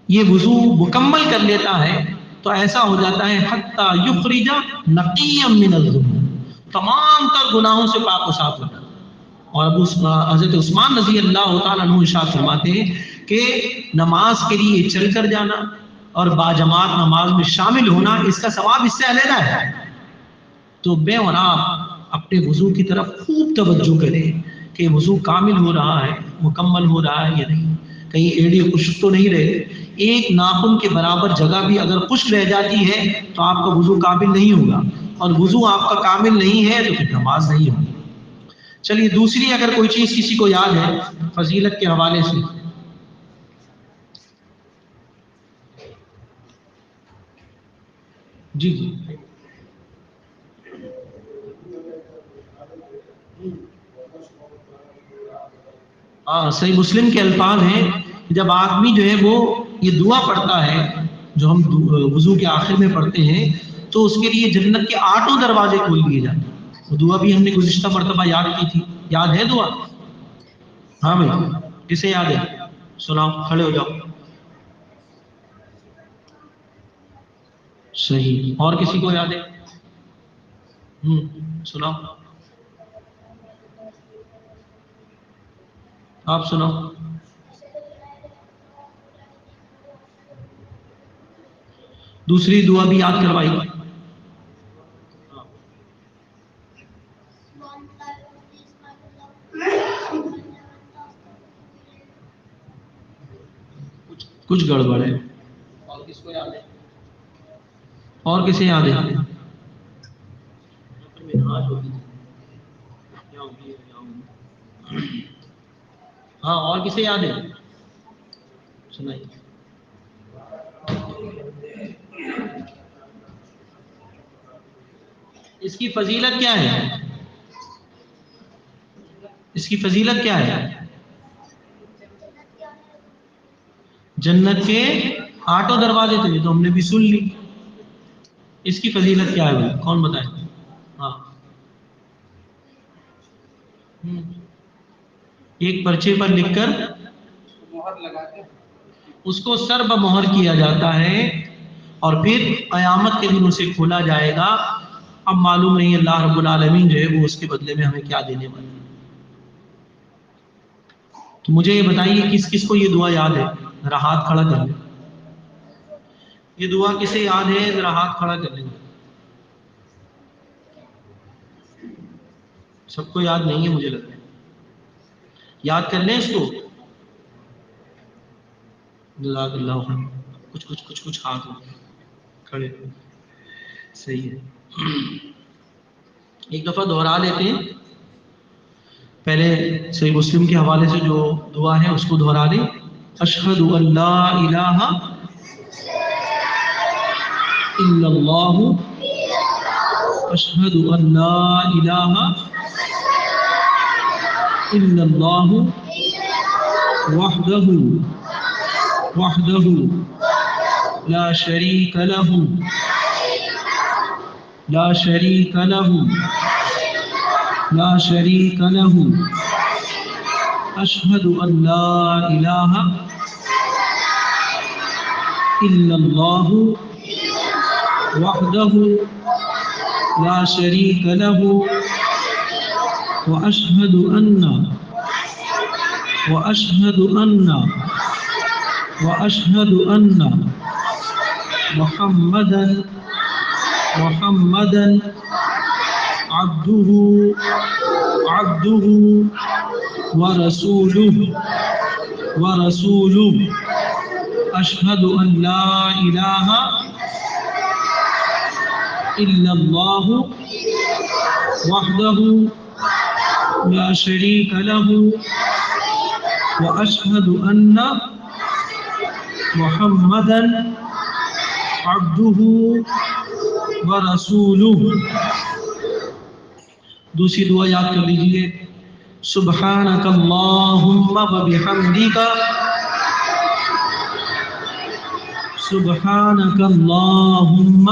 یہ وضو مکمل کر لیتا ہے تو ایسا ہو جاتا ہے حتی یخرج نقیا من الذنوب، تمام تر گناہوں سے پاک و صاف ہو جاتا ہے۔ اور ابو حضرت عثمان رضی اللہ تعالیٰ عنہ ارشاد فرماتے ہیں کہ نماز کے لیے چل کر جانا اور باجماعت نماز میں شامل ہونا اس کا ثواب اس سے علیحدہ ہے۔ تو میں اور آپ اپنے وضو کی طرف خوب توجہ کریں کہ وضو کامل ہو رہا ہے، مکمل ہو رہا ہے یا نہیں، کہیں ایڑی خشک تو نہیں رہے۔ ایک ناخن کے برابر جگہ بھی اگر خشک رہ جاتی ہے تو آپ کا وضو کامل نہیں ہوگا، اور وضو آپ کا کامل نہیں ہے تو پھر نماز نہیں ہوگی۔ چلیے دوسری اگر کوئی چیز کسی کو یاد ہے فضیلت کے حوالے سے، جی جی ہاں صحیح مسلم کے الفاظ ہیں، جب آدمی جو ہے وہ یہ دعا پڑھتا ہے جو ہم وضو کے آخر میں پڑھتے ہیں، تو اس کے لیے جنت کے 8 دروازے کھول دیے جاتے ہیں۔ وہ دعا بھی ہم نے گزشتہ مرتبہ یاد کی تھی، یاد ہے دعا؟ ہاں بھائی، کسے یاد ہے؟ سناؤ، کھڑے ہو جاؤ۔ صحیح، اور کسی کو یاد ہے؟ سناؤ، آپ سناؤ۔ دوسری دعا بھی یاد کروائی۔ کچھ گڑبڑ ہے، اور کس کو یاد ہے؟ اور کسے یاد ہے؟ ہاں، اور کسے یاد ہے؟ سنائیے۔ اس کی فضیلت کیا ہے؟ اس کی فضیلت کیا ہے؟ جنت کے 8 دروازے تھے، تو ہم نے بھی سن لی۔ اس کی فضیلت کیا ہے بھائی؟ کون بتائے؟ ہاں، ایک پرچے پر لکھ کر اس کو سر بمہر کیا جاتا ہے، اور پھر قیامت کے دن اسے کھولا جائے گا۔ اب معلوم نہیں اللہ رب العالمین جو ہے وہ اس کے بدلے میں ہمیں کیا دینے والا ہے۔ تو مجھے یہ بتائیے کس کس کو یہ دعا یاد ہے؟ ذرا ہاتھ کھڑا کر لیں۔ یہ دعا کسے یاد ہے؟ ذرا ہاتھ کھڑا کر لیں۔ سب کو یاد نہیں ہے مجھے لگتا ہے، یاد کر لیں اس کو۔ جزاک اللہ خیر۔ کچھ ہاتھ کھڑے، صحیح ہے۔ ایک دفعہ دوہرا لیتے ہیں، پہلے صحیح مسلم کے حوالے سے جو دعا ہے اس کو دوہرا لیں۔ اشہد ان لا الہ الا اللہ، اشہد ان لا الہ الا اللہ وحدہ لا شریک لہ لا شریک لہ اشہد ان لا الہ الا اللہ وحدہ لا شریک لہ واشہد ان محمدا عبدہ ورسولہ اشہد ان لا الہ الا اللہ وحدہ لا شریک لہ واشہد ان محمدا عبدہ ورسولہ۔ دوسری دعا یاد کر لیجیے۔ سبحانک اللہم وبحمدک، سبحانک اللہم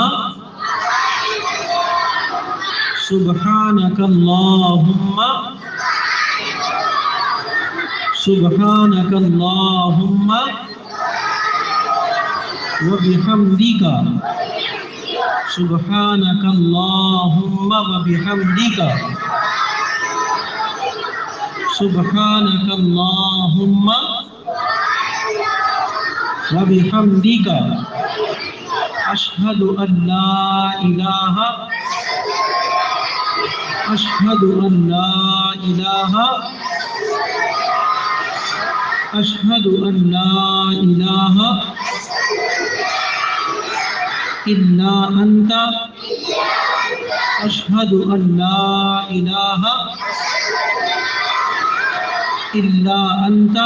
وبحمدک، سبحانک اللہم وبحمدک، سبحانک اللہم وبحمدک، اشہد ان لا الہ اشہد ان لا الہ الا انت، اشہد ان لا الہ الا انت،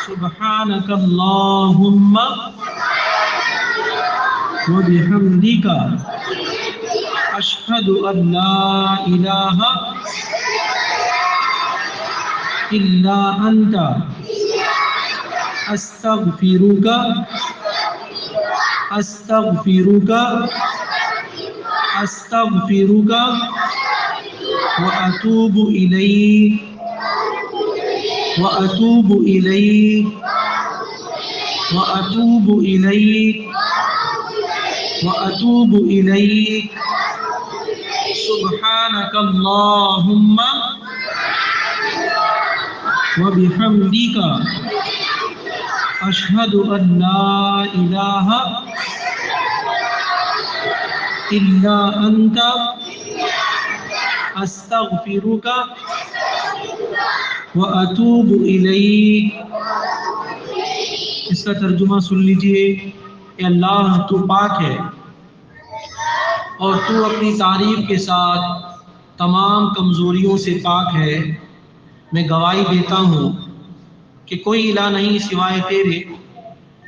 سبحانک اللہم وبحمدک، اشہد ان لا الہ إلا أنت أستغفرك أستغفرك أستغفرك وأتوب إليك وأتوب إليك وأتوب إليك وأتوب إليك سبحانك اللهم وبحمدك أشهد أن لا إله إلا أنت أستغفرك وأتوب إليك. اس کا ترجمہ سن لیجئے. اے اللہ تو پاک ہے اور تو اپنی تعریف کے ساتھ تمام کمزوریوں سے پاک ہے. میں گواہی دیتا ہوں کہ کوئی الہ نہیں سوائے تیرے.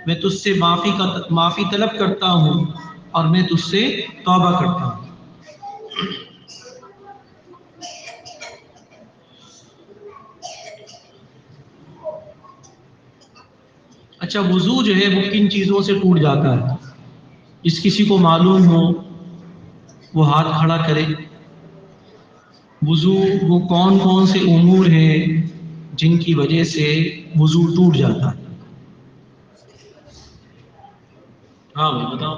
میں تجھ سے معافی طلب کرتا ہوں اور میں تجھ سے توبہ کرتا ہوں. اچھا وضو جو ہے وہ کن چیزوں سے ٹوٹ جاتا ہے؟ جس کسی کو معلوم ہو وہ ہاتھ کھڑا کرے. وضو وہ کون کون سے امور ہیں جن کی وجہ سے وضو ٹوٹ جاتا ہے؟ ہاں بھائی بتاؤ.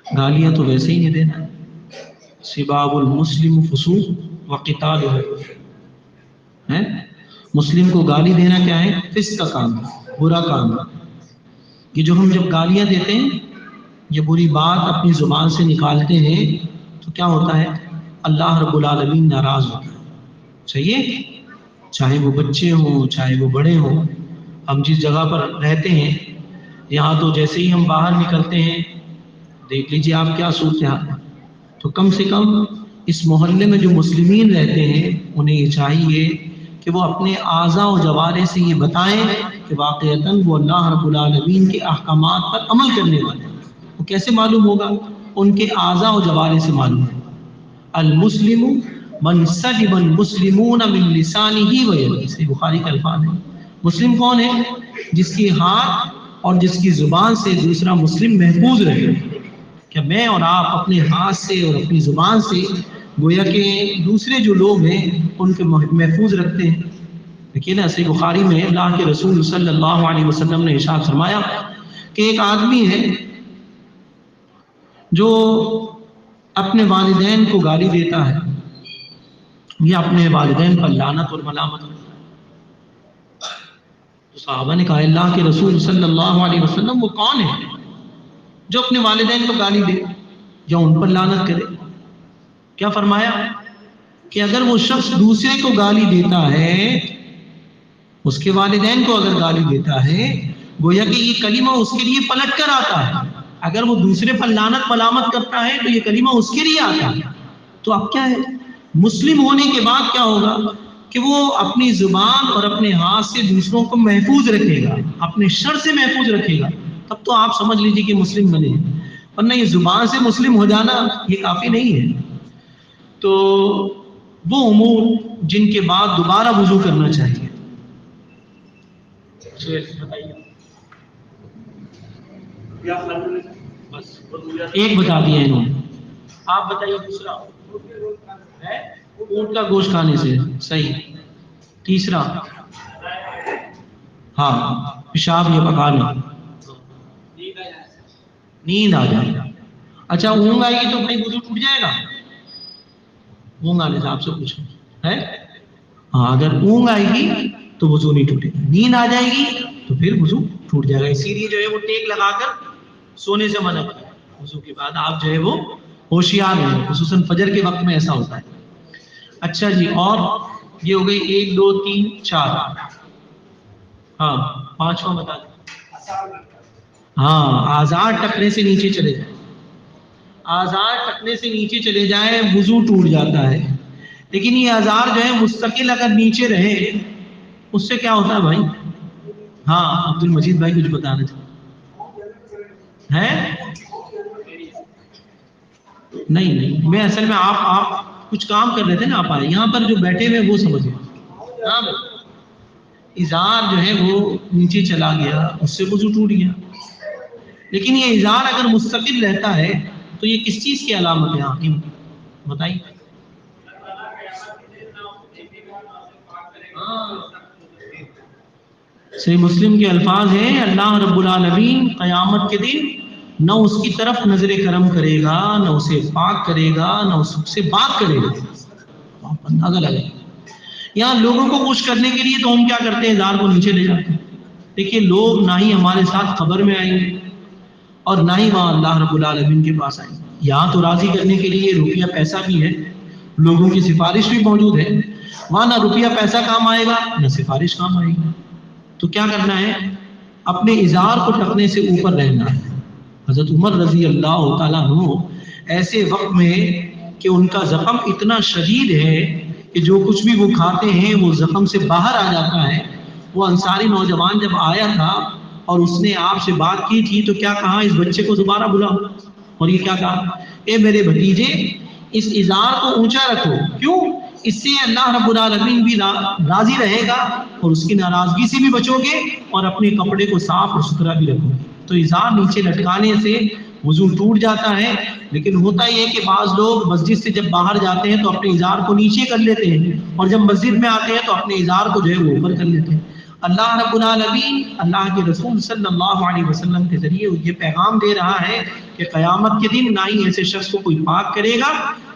گالیاں تو ویسے ہی نہیں دینا. سباب المسلم فسوق وقتالہ ہے. مسلم کو گالی دینا کیا ہے؟ فسق کا کام ہے، برا کام ہے. یہ جو ہم جب گالیاں دیتے ہیں، یہ بری بات اپنی زبان سے نکالتے ہیں تو کیا ہوتا ہے؟ اللہ رب العالمین ناراض ہوتا ہے. صحیح ہے؟ چاہے وہ بچے ہوں چاہے وہ بڑے ہوں. ہم جس جگہ پر رہتے ہیں یہاں تو جیسے ہی ہم باہر نکلتے ہیں دیکھ لیجیے آپ کیا صورتحال ہے. تو کم سے کم اس محلے میں جو مسلمین رہتے ہیں انہیں یہ چاہیے کہ وہ اپنے اعضاء و جوارح سے یہ بتائیں کہ واقعتاً وہ اللہ رب العالمین کے احکامات پر عمل کرنے والے ہیں. وہ کیسے معلوم ہوگا؟ ان کے اعضاء و جوارح سے معلوم ہے. المسلم من سلم المسلمون من لسانہ و یدہ، صحیح بخاری کا الفاظ ہے. مسلم کون ہے؟ جس کے ہاتھ اور جس کی زبان سے دوسرا مسلم محفوظ رہے. کہ میں اور آپ اپنے ہاتھ سے اور اپنی زبان سے گویا کہ دوسرے جو لوگ ہیں ان کے محفوظ رکھتے ہیں. دیکھیے نا صحیح بخاری میں اللہ کے رسول صلی اللہ علیہ وسلم نے ارشاد فرمایا کہ ایک آدمی ہے جو اپنے والدین کو گالی دیتا ہے یا اپنے والدین پر لعنت اور ملامت کرتا ہے. تو صحابہ نے کہا اللہ کے رسول صلی اللہ علیہ وسلم وہ کون ہے جو اپنے والدین کو گالی دے یا ان پر لعنت کرے؟ کیا فرمایا کہ اگر وہ شخص دوسرے کو گالی دیتا ہے، اس کے والدین کو اگر گالی دیتا ہے، گویا کہ یہ کلمہ اس کے لیے پلٹ کر آتا ہے. اگر وہ دوسرے پر لعنت ملامت کرتا ہے تو یہ کلمہ اس کے لیے آتا ہے. تو اب کیا ہے؟ مسلم ہونے کے بعد کیا ہوگا کہ وہ اپنی زبان اور اپنے ہاتھ سے دوسروں کو محفوظ رکھے گا، اپنے شر سے محفوظ رکھے گا. تب تو آپ سمجھ لیجیے کہ مسلم بنے. ورنہ یہ زبان سے مسلم ہو جانا یہ کافی نہیں ہے. تو وہ امور جن کے بعد دوبارہ وضو کرنا چاہیے. بس ایک بتا دیا انہوں نے. آپ بتائیے دوسرا ہے اونٹ کا گوشت کھانے سے. صحیح. تیسرا ہاں پیشاب یا پکانا. نیند آ جائے. اچھا اونگ آئے گی تو بھائی وضو ٹوٹ جائے گا؟ اونگ آنے سے آپ سے پوچھو ہے. ہاں اگر اونگ آئے گی تو وضو نہیں ٹوٹے گا. نیند آ جائے گی تو پھر وضو ٹوٹ جائے گا. اسی لیے جو ہے وہ ٹیک لگا کر سونے سے منع کریں. وضو کے بعد آپ جو ہے وہ ہوشیار ہیں، خصوصاً فجر کے وقت میں ایسا ہوتا ہے. اچھا جی اور یہ ہو گئی 1 2 3 4. ہاں پانچواں بتا دیں. ہاں آزار ٹکنے سے نیچے چلے جائیں. آزار ٹکنے سے نیچے چلے جائیں وضو ٹوٹ جاتا ہے. لیکن یہ آزار جو ہے مستقل اگر نیچے رہے اس سے کیا ہوتا ہے بھائی؟ ہاں عبد المجید بھائی کچھ بتانا چاہتے ہیں. نہیں میں اصل میں آپ کچھ کام کر رہے تھے نا، آپ آئے یہاں پر جو بیٹھے ہوئے وہ سمجھے. ہاں ازار جو ہے وہ نیچے چلا گیا، اس سے وضو ٹوٹ گیا. لیکن یہ ازار اگر مستقل رہتا ہے تو یہ کس چیز کی علامت ہے حاکم بتائیے؟ صحیح مسلم کے الفاظ ہیں، اللہ رب العالمین قیامت کے دن نہ اس کی طرف نظر کرم کرے گا، نہ اسے پاک کرے گا، نہ اس سے بات کرے گا. آپ اندازہ لگائیں. یہاں لوگوں کو خوش کرنے کے لیے تو ہم کیا کرتے ہیں، ازار کو نیچے لے جاتے ہیں. دیکھیے لوگ نہ ہی ہمارے ساتھ خبر میں آئیں گے اور نہ ہی وہاں اللہ رب العالمین کے پاس آئیں گے. یہاں تو راضی کرنے کے لیے روپیہ پیسہ بھی ہے، لوگوں کی سفارش بھی موجود ہے. وہاں نہ روپیہ پیسہ کام آئے گا نہ سفارش کام آئے گی. تو کیا کرنا ہے، اپنے ازار کو ٹکنے سے اوپر رہنا ہے. حضرت عمر رضی اللہ تعالیٰ عنہ ایسے وقت میں کہ ان کا زخم اتنا شدید ہے کہ جو کچھ بھی وہ کھاتے ہیں وہ زخم سے باہر آ جاتا ہے. وہ انصاری نوجوان جب آیا تھا اور اس نے آپ سے بات کی تھی تو کیا کہا، اس بچے کو دوبارہ بلاؤ. اور یہ کیا کہا، اے میرے بھتیجے اس ازار کو اونچا رکھو. کیوں؟ اس سے اللہ رب العالمین بھی راضی رہے گا اور اس کی ناراضگی سے بھی بچو گے اور اپنے کپڑے کو صاف اور ستھرا بھی رکھو. تو ازار نیچے لٹکانے سے وضو ٹوٹ جاتا ہے. لیکن ہوتا یہ ہے کہ بعض لوگ مسجد سے جب باہر جاتے ہیں تو اپنے ازار کو نیچے کر لیتے ہیں اور جب مسجد میں آتے ہیں تو اپنے ازار کو جو ہے وہ اوپر کر لیتے ہیں. اللہ رب العالمین اللہ کے رسول صلی اللہ علیہ وسلم کے ذریعے یہ پیغام دے رہا ہے کہ قیامت کے دن نہ ہی ایسے شخص کو کوئی پاک کرے گا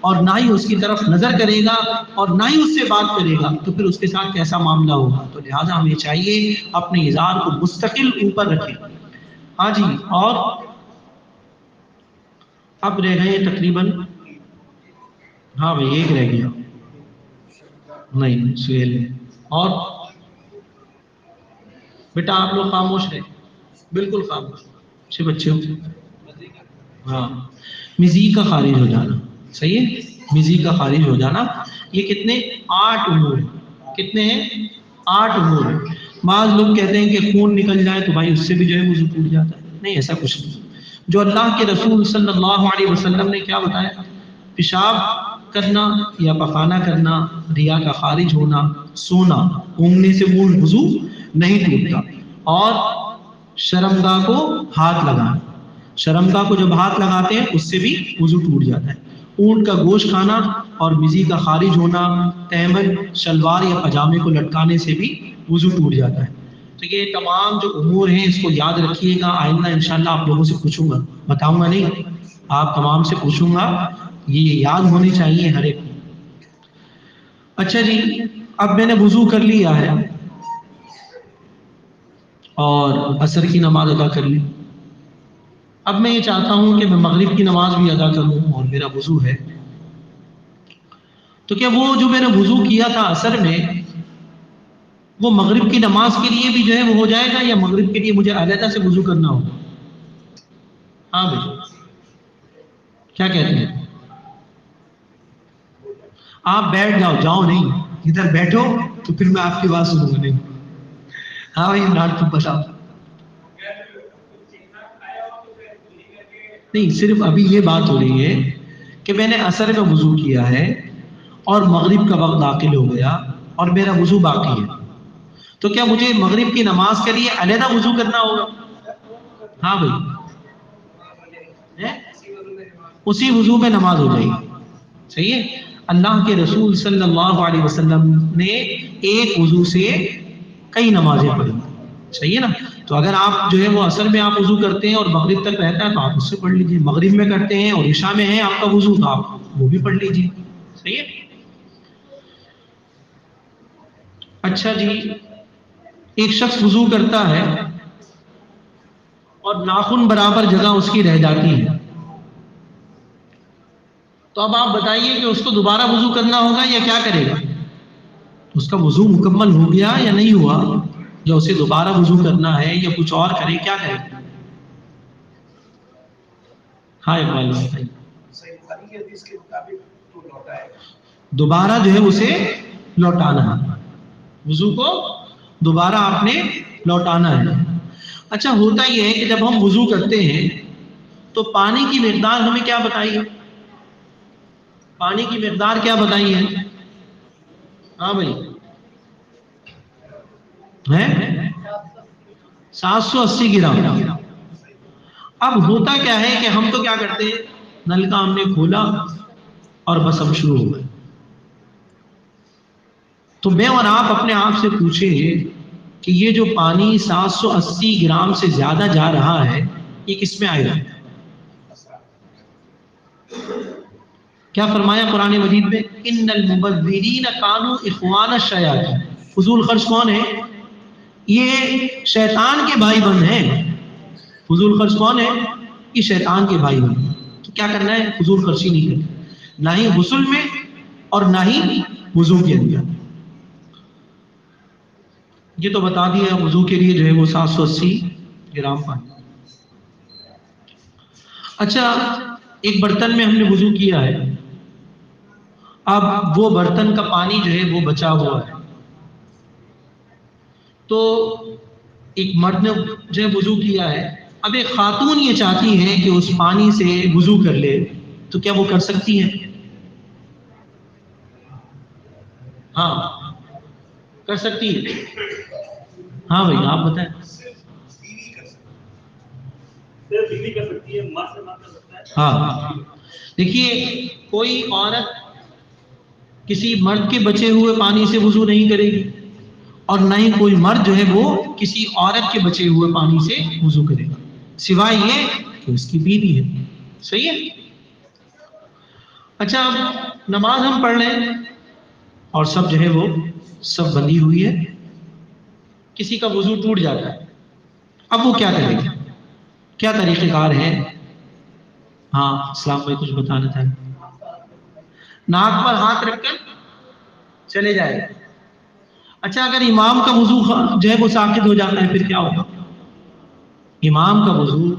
اور نہ ہی اس کی طرف نظر کرے گا اور نہ ہی اس سے بات کرے گا. تو پھر اس کے ساتھ کیسا معاملہ ہوگا؟ تو لہٰذا ہمیں چاہیے اپنے ازار کو مستقل اوپر رکھیں. ہاں جی، اور اب رہ گئے تقریباً، ہاں بھائی ایک رہ گیا، نہیں سہیل. اور بیٹا آپ لوگ خاموش رہے، بالکل خاموش، اچھے بچے ہو. ہاں مزی کا خارج ہو جانا، صحیح ہے، مزی کا خارج ہو جانا. یہ کتنے 8 امور ہیں. کتنے ہیں؟ 8 امور ہیں. بعض لوگ کہتے ہیں کہ خون نکل جائے تو بھائی اس سے بھی جو ہے وضو ٹوٹ جاتا ہے. نہیں، ایسا کچھ نہیں. جو اللہ کے رسول صلی اللہ علیہ وسلم نے کیا بتایا، پیشاب کرنا یا پخانہ کرنا، ریا کا خارج ہونا، سونا، اونگنے سے منہ وضو نہیں ٹوٹتا. اور شرمگاہ کو ہاتھ لگانا، شرمگاہ کو جب ہاتھ لگاتے ہیں اس سے بھی وضو ٹوٹ جاتا ہے. اونٹ کا گوشت کھانا اور مزی کا خارج ہونا، تہمد شلوار یا پاجامے کو لٹکانے سے بھی وضو ٹوٹ جاتا ہے. تو یہ تمام جو امور ہیں اس کو یاد رکھیے گا. آئندہ انشاءاللہ آپ لوگوں سے پوچھوں گا، بتاؤں گا نہیں، آپ تمام سے پوچھوں گا، یہ یاد ہونے چاہیے ہر ایک. اچھا جی، اب میں نے وضو کر لیا ہے اور عصر کی نماز ادا کر لی. اب میں یہ چاہتا ہوں کہ میں مغرب کی نماز بھی ادا کروں اور میرا وضو ہے. تو کیا وہ جو میں نے وضو کیا تھا عصر میں، وہ مغرب کی نماز کے لیے بھی جو ہے وہ ہو جائے گا یا مغرب کے لیے مجھے علیحدہ سے وضو کرنا ہوگا؟ ہاں بھائی کیا کہتے ہیں؟ آپ بیٹھ جاؤ نہیں، ادھر بیٹھو تو پھر میں آپ کی بات سنوں گا. نہیں ہاں بھائی عمران تم بتاؤ. نہیں، صرف ابھی یہ بات ہو رہی ہے کہ میں نے عصر کا وضو کیا ہے اور مغرب کا وقت داخل ہو گیا اور میرا وضو باقی ہے. تو کیا مجھے مغرب کی نماز کے لیے علیحدہ وضو کرنا ہوگا؟ ہاں بھائی، اسی وضو میں نماز ہو جائے گی. صحیح ہے. اللہ کے رسول صلی اللہ علیہ وسلم نے ایک وضو سے کئی نمازیں پڑھی. صحیح ہے نا. تو اگر آپ جو ہے وہ عصر میں آپ وضو کرتے ہیں اور مغرب تک رہتا ہے تو آپ اس سے پڑھ لیجیے. مغرب میں کرتے ہیں اور عشاء میں ہے آپ کا وضو تو آپ وہ بھی پڑھ لیجیے. صحیح ہے. اچھا جی، ایک شخص وضو کرتا ہے اور ناخن برابر جگہ اس کی رہ جاتی ہے، تو اب آپ بتائیے کہ اس کو دوبارہ وضو کرنا ہوگا یا کیا کرے گا؟ اس کا وضو مکمل ہو گیا یا نہیں ہوا، یا اسے دوبارہ وضو کرنا ہے یا کچھ اور کرے، کیا کرے؟ ہاں اقبال بھائی، دوبارہ جو ہے اسے لوٹانا ہے، وضو کو دوبارہ آپ نے لوٹانا ہے. اچھا ہوتا یہ ہے کہ جب ہم وضو کرتے ہیں تو پانی کی مقدار ہمیں کیا بتائیے؟ پانی کی مقدار کیا بتائی ہے؟ ہاں بھائی ہے 780 گرام. اب ہوتا کیا ہے کہ ہم تو کیا کرتے ہیں، نل کا ہم نے کھولا اور بس اب شروع ہو گئے. تو میں اور آپ اپنے آپ سے پوچھیں کہ یہ جو پانی 780 گرام سے زیادہ جا رہا ہے یہ کس میں آئے گا؟ کیا فرمایا قرآن مجید میں؟ ان المبذرین کانوا اخوان الشیاطین. فضول خرچ کون ہے؟ یہ شیطان کے بھائی بند ہیں. فضول خرچ کون ہے؟ یہ شیطان کے بھائی بند. تو کیا کرنا ہے؟ فضول خرچی نہیں کرنا، نہ ہی غسل میں اور نہ ہی وضو کے اندر. یہ تو بتا دیا وضو کے لیے جو ہے وہ 780 گرام پانی. اچھا ایک برتن میں ہم نے وضو کیا ہے، اب وہ برتن کا پانی جو ہے وہ بچا ہوا ہے، تو ایک مرد نے جو ہے وضو کیا ہے، اب ایک خاتون یہ چاہتی ہے کہ اس پانی سے وضو کر لے، تو کیا وہ کر سکتی ہے؟ ہاں کر سکتی ہے. ہاں بھائی آپ بتائیں. صرف بیوی کر سکتی ہے، مرد سے مرد کر سکتا ہے. ہاں دیکھیے کوئی عورت کسی مرد کے بچے ہوئے پانی سے وضو نہیں کرے گی، اور نہ ہی کوئی مرد جو ہے وہ کسی عورت کے بچے ہوئے پانی سے وضو کرے گا، سوائے یہ کہ اس کی بیوی ہے. صحیح ہے. اچھا اب نماز ہم پڑھ لیں اور سب جو ہے وہ سب بندی ہوئی ہے، کسی کا وضو ٹوٹ جاتا ہے، اب وہ کیا کرے گا؟ کیا طریقہ کار ہے؟ ہاں اسلام بھائی کچھ بتانا تھا. ناک پر ہاتھ رکھ کر چلے جائے. اچھا اگر امام کا وضو جو ہے وہ ساقط ہو جاتا ہے پھر کیا ہوگا؟ امام کا وضو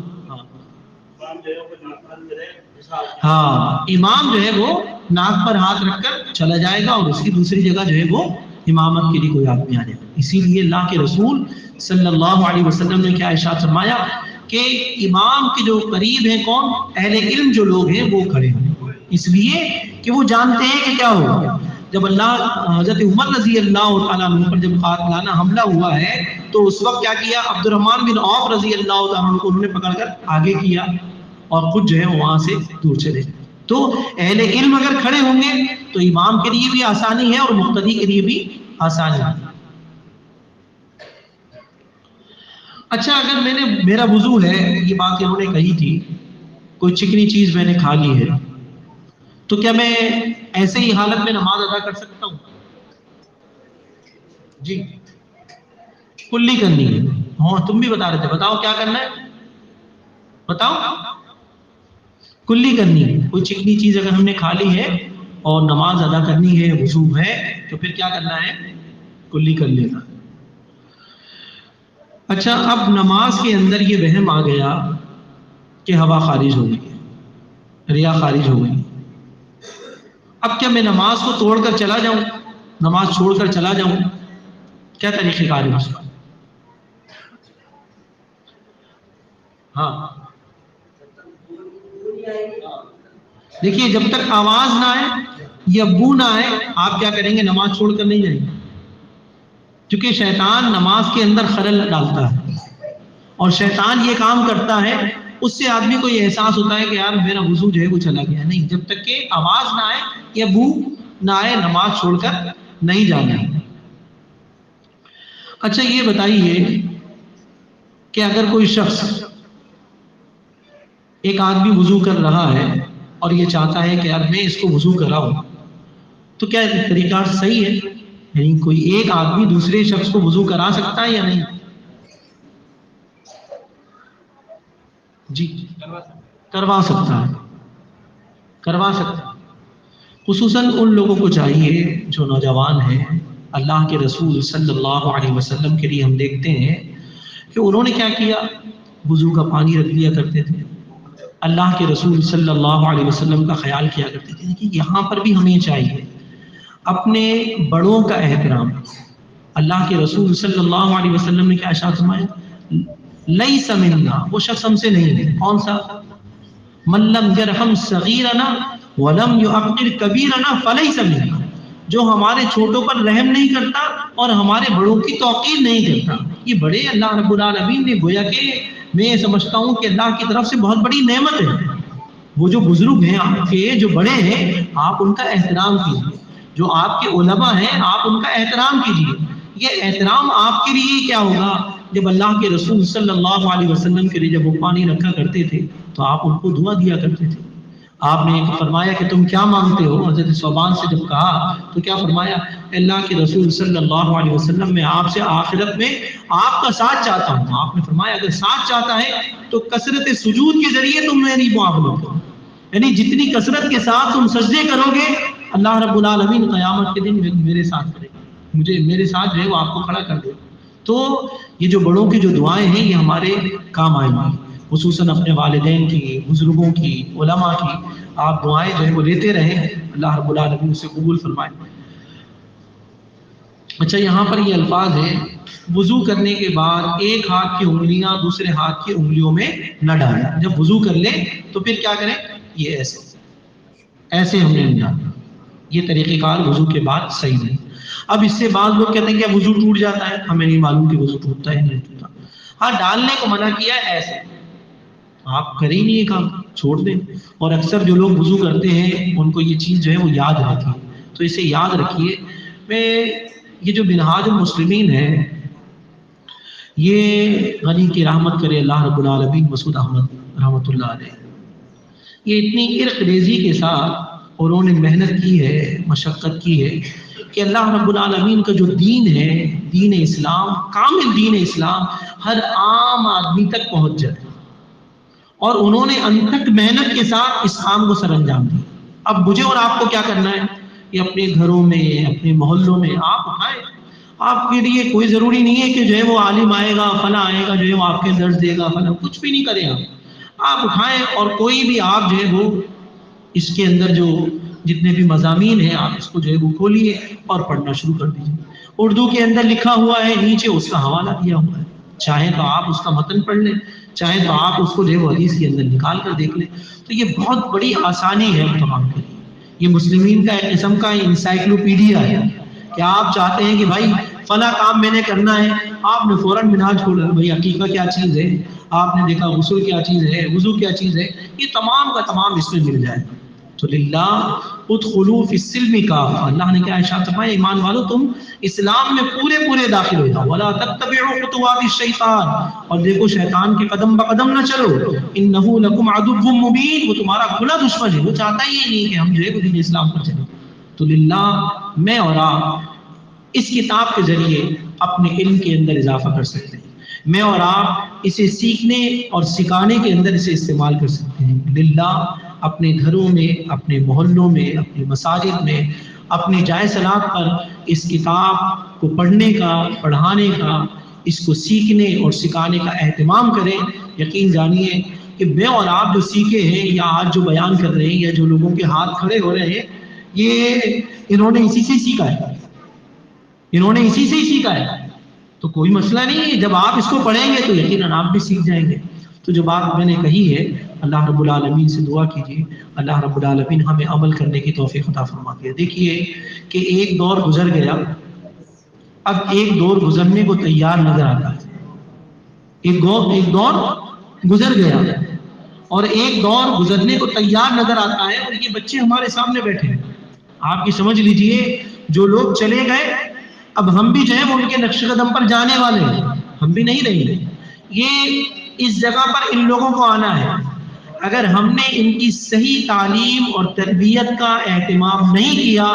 ہاں امام جو ہے وہ ناک پر ہاتھ رکھ کر چلا جائے گا اور اس کی دوسری جگہ جو ہے وہ امامت کے لیے کوئی آدمی آ جائے گا. اسی لیے اللہ کے رسول صلی اللہ علیہ وسلم نے کیا ارشاد فرمایا کہ امام کے جو قریب ہیں کون؟ اہل علم جو لوگ ہیں وہ کھڑے ہیں، اس لیے کہ وہ جانتے ہیں کہ کیا ہوگا. جب حضرت عمر رضی اللہ تعالیٰ عنہ پر جب قاتلانہ حملہ ہوا ہے تو اس وقت کیا کیا؟ عبد الرحمن بن عوف رضی اللہ تعالیٰ عنہ کو انہوں نے پکڑ کر آگے کیا اور خود جو ہے وہاں سے دور چلے. تو اہل علم اگر کھڑے ہوں گے تو امام کے لیے بھی آسانی ہے اور مقتدی کے لیے بھی آسانی ہے. اچھا اگر میرا وضو ہے، یہ بات انہوں نے کہی تھی، کوئی چکنی چیز میں نے کھا لی ہے، تو کیا میں ایسے ہی حالت میں نماز ادا کر سکتا ہوں؟ جی کلی کرنی ہے. ہاں تم بھی بتا رہے تھے، بتاؤ کیا کرنا ہے؟ بتاؤ. کلی کرنی ہے. کوئی چکنی چیز اگر ہم نے کھا لی ہے اور نماز ادا کرنی ہے، وضو ہے، تو پھر کیا کرنا ہے؟ کلی کر لینا. اچھا اب نماز کے اندر یہ وہم آ گیا کہ ہوا خارج ہو گئی، ریا خارج ہو گئی، اب کیا میں نماز کو توڑ کر چلا جاؤں، نماز چھوڑ کر چلا جاؤں؟ کیا طریقہ کار ہے اس کا؟ ہاں دیکھیے جب تک آواز نہ آئے یا بو نہ آئے آپ کیا کریں گے؟ نماز چھوڑ کر نہیں جائیں گے، کیونکہ شیطان نماز کے اندر خلل ڈالتا ہے اور شیطان یہ کام کرتا ہے، اس سے آدمی کو یہ احساس ہوتا ہے کہ یار میرا وضو جو ہے وہ چلا گیا. نہیں، جب تک کہ آواز نہ آئے یا بو نہ آئے نماز چھوڑ کر نہیں جانا ہے. اچھا یہ بتائیے کہ اگر کوئی شخص، ایک آدمی وضو کر رہا ہے اور یہ چاہتا ہے کہ یار میں اس کو وضو کراؤں، تو کیا طریقہ صحیح ہے؟ یعنی کوئی ایک آدمی دوسرے شخص کو وضو کرا سکتا ہے یا نہیں؟ جی کروا سکتا ہے، کروا سکتا ہے. خصوصاً ان لوگوں کو چاہیے جو نوجوان ہیں. اللہ کے رسول صلی اللہ علیہ وسلم کے لیے ہم دیکھتے ہیں کہ انہوں نے کیا کیا؟ وضو کا پانی رکھ لیا کرتے تھے، اللہ کے رسول صلی اللہ علیہ وسلم کا خیال کیا کرتے تھے. کہ یہاں پر بھی ہمیں چاہیے اپنے بڑوں کا احترام. اللہ کے رسول صلی اللہ علیہ وسلم نے کیا ارشاد فرمایا؟ لیس منا، وہ شخص ہم سے نہیں ہے. کون سا؟ من لم یرحم صغیرنا وَلَمْ يُعَقِّرْ كَبِيرَنَا فَلَيْسَ مِنَّا، جو ہمارے چھوٹوں پر رحم نہیں کرتا اور ہمارے بڑوں کی توقیر نہیں کرتا. یہ بڑے اللہ رب العالمین نے گویا کہ میں یہ سمجھتا ہوں کہ اللہ کی طرف سے بہت بڑی نعمت ہے. وہ جو بزرگ ہیں آپ کے، جو بڑے ہیں، آپ ان کا احترام کیجیے. جو آپ کے علماء ہیں آپ ان کا احترام کیجیے. یہ احترام آپ کے لیے کیا ہوگا؟ جب اللہ کے رسول صلی اللہ علیہ وسلم کے لیے جب وہ پانی رکھا کرتے تھے تو آپ ان کو دعا دیا کرتے تھے. آپ نے فرمایا کہ تم کیا مانگتے ہو؟ حضرت ثوبان سے جب کہا تو کیا فرمایا؟ اللہ کے رسول صلی اللہ علیہ وسلم میں آپ سے آخرت میں آپ کا ساتھ چاہتا ہوں. آپ نے فرمایا اگر ساتھ چاہتا ہے تو کثرت سجود کے ذریعے تم میری معاملت کرو، یعنی جتنی کثرت کے ساتھ تم سجدے کرو گے اللہ رب العالمین قیامت کے دن میرے ساتھ کرے گا، مجھے میرے ساتھ جو ہے وہ آپ کو کھڑا کر دے گا. تو یہ جو بڑوں کی جو دعائیں ہیں یہ ہمارے کام آئیں گی، خصوصاً اپنے والدین کی، بزرگوں کی، علماء کی. آپ دعائیں جو ہے وہ لیتے رہیں، اللہ رب العالمین اسے قبول فرمائے. اچھا، یہاں پر یہ الفاظ ہیں وضو کرنے کے بعد ایک ہاتھ کی انگلیاں دوسرے ہاتھ کی انگلیوں میں نہ ڈالیں. جب وضو کر لیں تو پھر کیا کریں؟ یہ ایسے ہم نے نہیں ڈالنا. یہ طریقہ کار وضو کے بعد صحیح نہیں. اب اس سے بعض لوگ کہتے ہیں کہ وضو ٹوٹ جاتا ہے. ہمیں نہیں معلوم کہ وضو ٹوٹتا ہے نہیں ٹوٹتا. ہاں، ڈالنے کو منع کیا ہے ایسے. آپ کریں نہیں یہ کام، چھوڑ دیں. اور اکثر جو لوگ وضو کرتے ہیں ان کو یہ چیز جو ہے وہ یاد رہتی ہے، تو اسے یاد رکھیے. میں یہ جو منہاج المسلمین ہے یہ غنی کی رحمت کرے اللہ رب العالمین مسعود احمد رحمۃ اللہ علیہ، یہ اتنی عرق ریزی کے ساتھ اور انہوں نے محنت کی ہے، مشقت کی ہے کہ اللہ رب العالمین کا جو دین ہے، دین اسلام، کامل دین اسلام ہر عام آدمی تک پہنچ جائے. اور انہوں نے انتھک محنت کے ساتھ اس کام کو سر انجام دیا. اب مجھے اور آپ کو کیا کرنا ہے؟ یہ اپنے گھروں میں، اپنے محلوں میں آپ اٹھائیں. آپ کے لیے کوئی ضروری نہیں ہے کہ جو ہے وہ عالم آئے گا، فلاں آئے گا جو ہے وہ آپ کے درس دے گا، فلاں کچھ بھی نہیں کریں. آپ اٹھائیں اور کوئی بھی آپ جو ہے وہ اس کے اندر جو جتنے بھی مضامین ہیں آپ اس کو جو ہے وہ کھولیے اور پڑھنا شروع کر دیجیے. اردو کے اندر لکھا ہوا ہے، نیچے اس کا حوالہ دیا ہوا ہے. چاہے تو آپ اس کا متن پڑھ لیں، چاہے تو آپ اس کو جو ہے وہ حدیث کے اندر نکال کر دیکھ لیں. تو یہ بہت بڑی آسانی ہے تمام کے لیے. یہ مسلمین کا ایک قسم کا انسائکلوپیڈیا ہے کہ آپ چاہتے ہیں کہ بھائی فلاں کام میں نے کرنا ہے، آپ نے فوراً منہاج کھولا، بھائی عقیقہ کیا چیز ہے، آپ نے دیکھا غسل کیا چیز ہے، وضو کیا چیز ہے، یہ تمام کا تمام اس میں مل جائے. تو للہ ادخلوا فی السلم کافہ، اللہ نے کیا ارشاد فرمایا؟ ایمان والو تم اسلام میں پورے داخل ہو جاؤ. ولا تتبعوا خطوات الشیطان، اور دیکھو شیطان کے قدم بقدم نہ چلو. انہ لکم عدو مبین، وہ تمہارا کھلا دشمن ہے، وہ چاہتا ہی نہیں کہ ہم جو ہے دین اسلام پر چلیں. تو للہ میں اور آپ اس کتاب کے ذریعے اپنے علم کے اندر اضافہ کر سکتے ہیں. میں اور آپ اسے سیکھنے اور سکھانے کے اندر اسے استعمال کر سکتے ہیں. للہ اپنے گھروں میں، اپنے محلوں میں، اپنے مساجد میں، اپنے جائے صلات پر اس کتاب کو پڑھنے کا، پڑھانے کا، اس کو سیکھنے اور سکھانے کا اہتمام کریں. یقین جانیے کہ میں اور آپ جو سیکھے ہیں یا آج جو بیان کر رہے ہیں یا جو لوگوں کے ہاتھ کھڑے ہو رہے ہیں، یہ انہوں نے اسی سے سیکھا ہے، انہوں نے اسی سے ہی سیکھا ہے. تو کوئی مسئلہ نہیں ہے، جب آپ اس کو پڑھیں گے تو یقیناً آپ بھی سیکھ جائیں گے. تو جو بات میں نے کہی ہے، اللہ رب العالمین سے دعا کیجیے اللہ رب العالمین ہمیں عمل کرنے کی توفیق عطا فرما دے. دیکھیے کہ ایک دور گزر گیا، اب ایک دور گزرنے کو تیار نظر آتا ہے. ایک دور گزر گیا اور ایک دور گزرنے کو تیار نظر آتا ہے، اور یہ بچے ہمارے سامنے بیٹھے ہیں. آپ کی سمجھ لیجئے جو لوگ چلے گئے اب ہم بھی جو ہے وہ ان کے نقش قدم پر جانے والے ہیں، ہم بھی نہیں رہیں گے. یہ اس جگہ پر ان لوگوں کو آنا ہے. اگر ہم نے ان کی صحیح تعلیم اور تربیت کا اہتمام نہیں کیا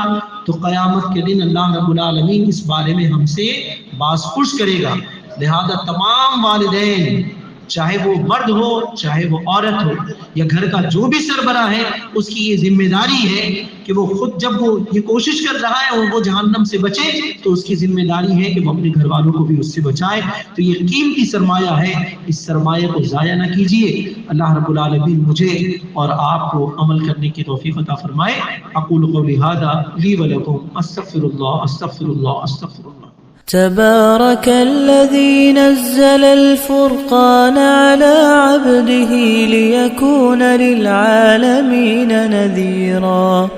تو قیامت کے دن اللہ رب العالمین اس بارے میں ہم سے باز پرس کرے گا. لہذا تمام والدین، چاہے وہ مرد ہو چاہے وہ عورت ہو یا گھر کا جو بھی سربراہ ہے، اس کی یہ ذمہ داری ہے کہ وہ خود جب وہ یہ کوشش کر رہا ہے اور وہ جہنم سے بچے تو اس کی ذمہ داری ہے کہ وہ اپنے گھر والوں کو بھی اس سے بچائے. تو یہ قیمتی سرمایہ ہے، اس سرمایہ کو ضائع نہ کیجیے. اللہ رب العالمین مجھے اور آپ کو عمل کرنے کی توفیق عطا فرمائے. اقول قولی ھذا لی ولکم استغفر اللہ استغفر اللہ استغفر اللہ. تبارك الذي نزل الفرقان على عبده ليكون للعالمين نذيرا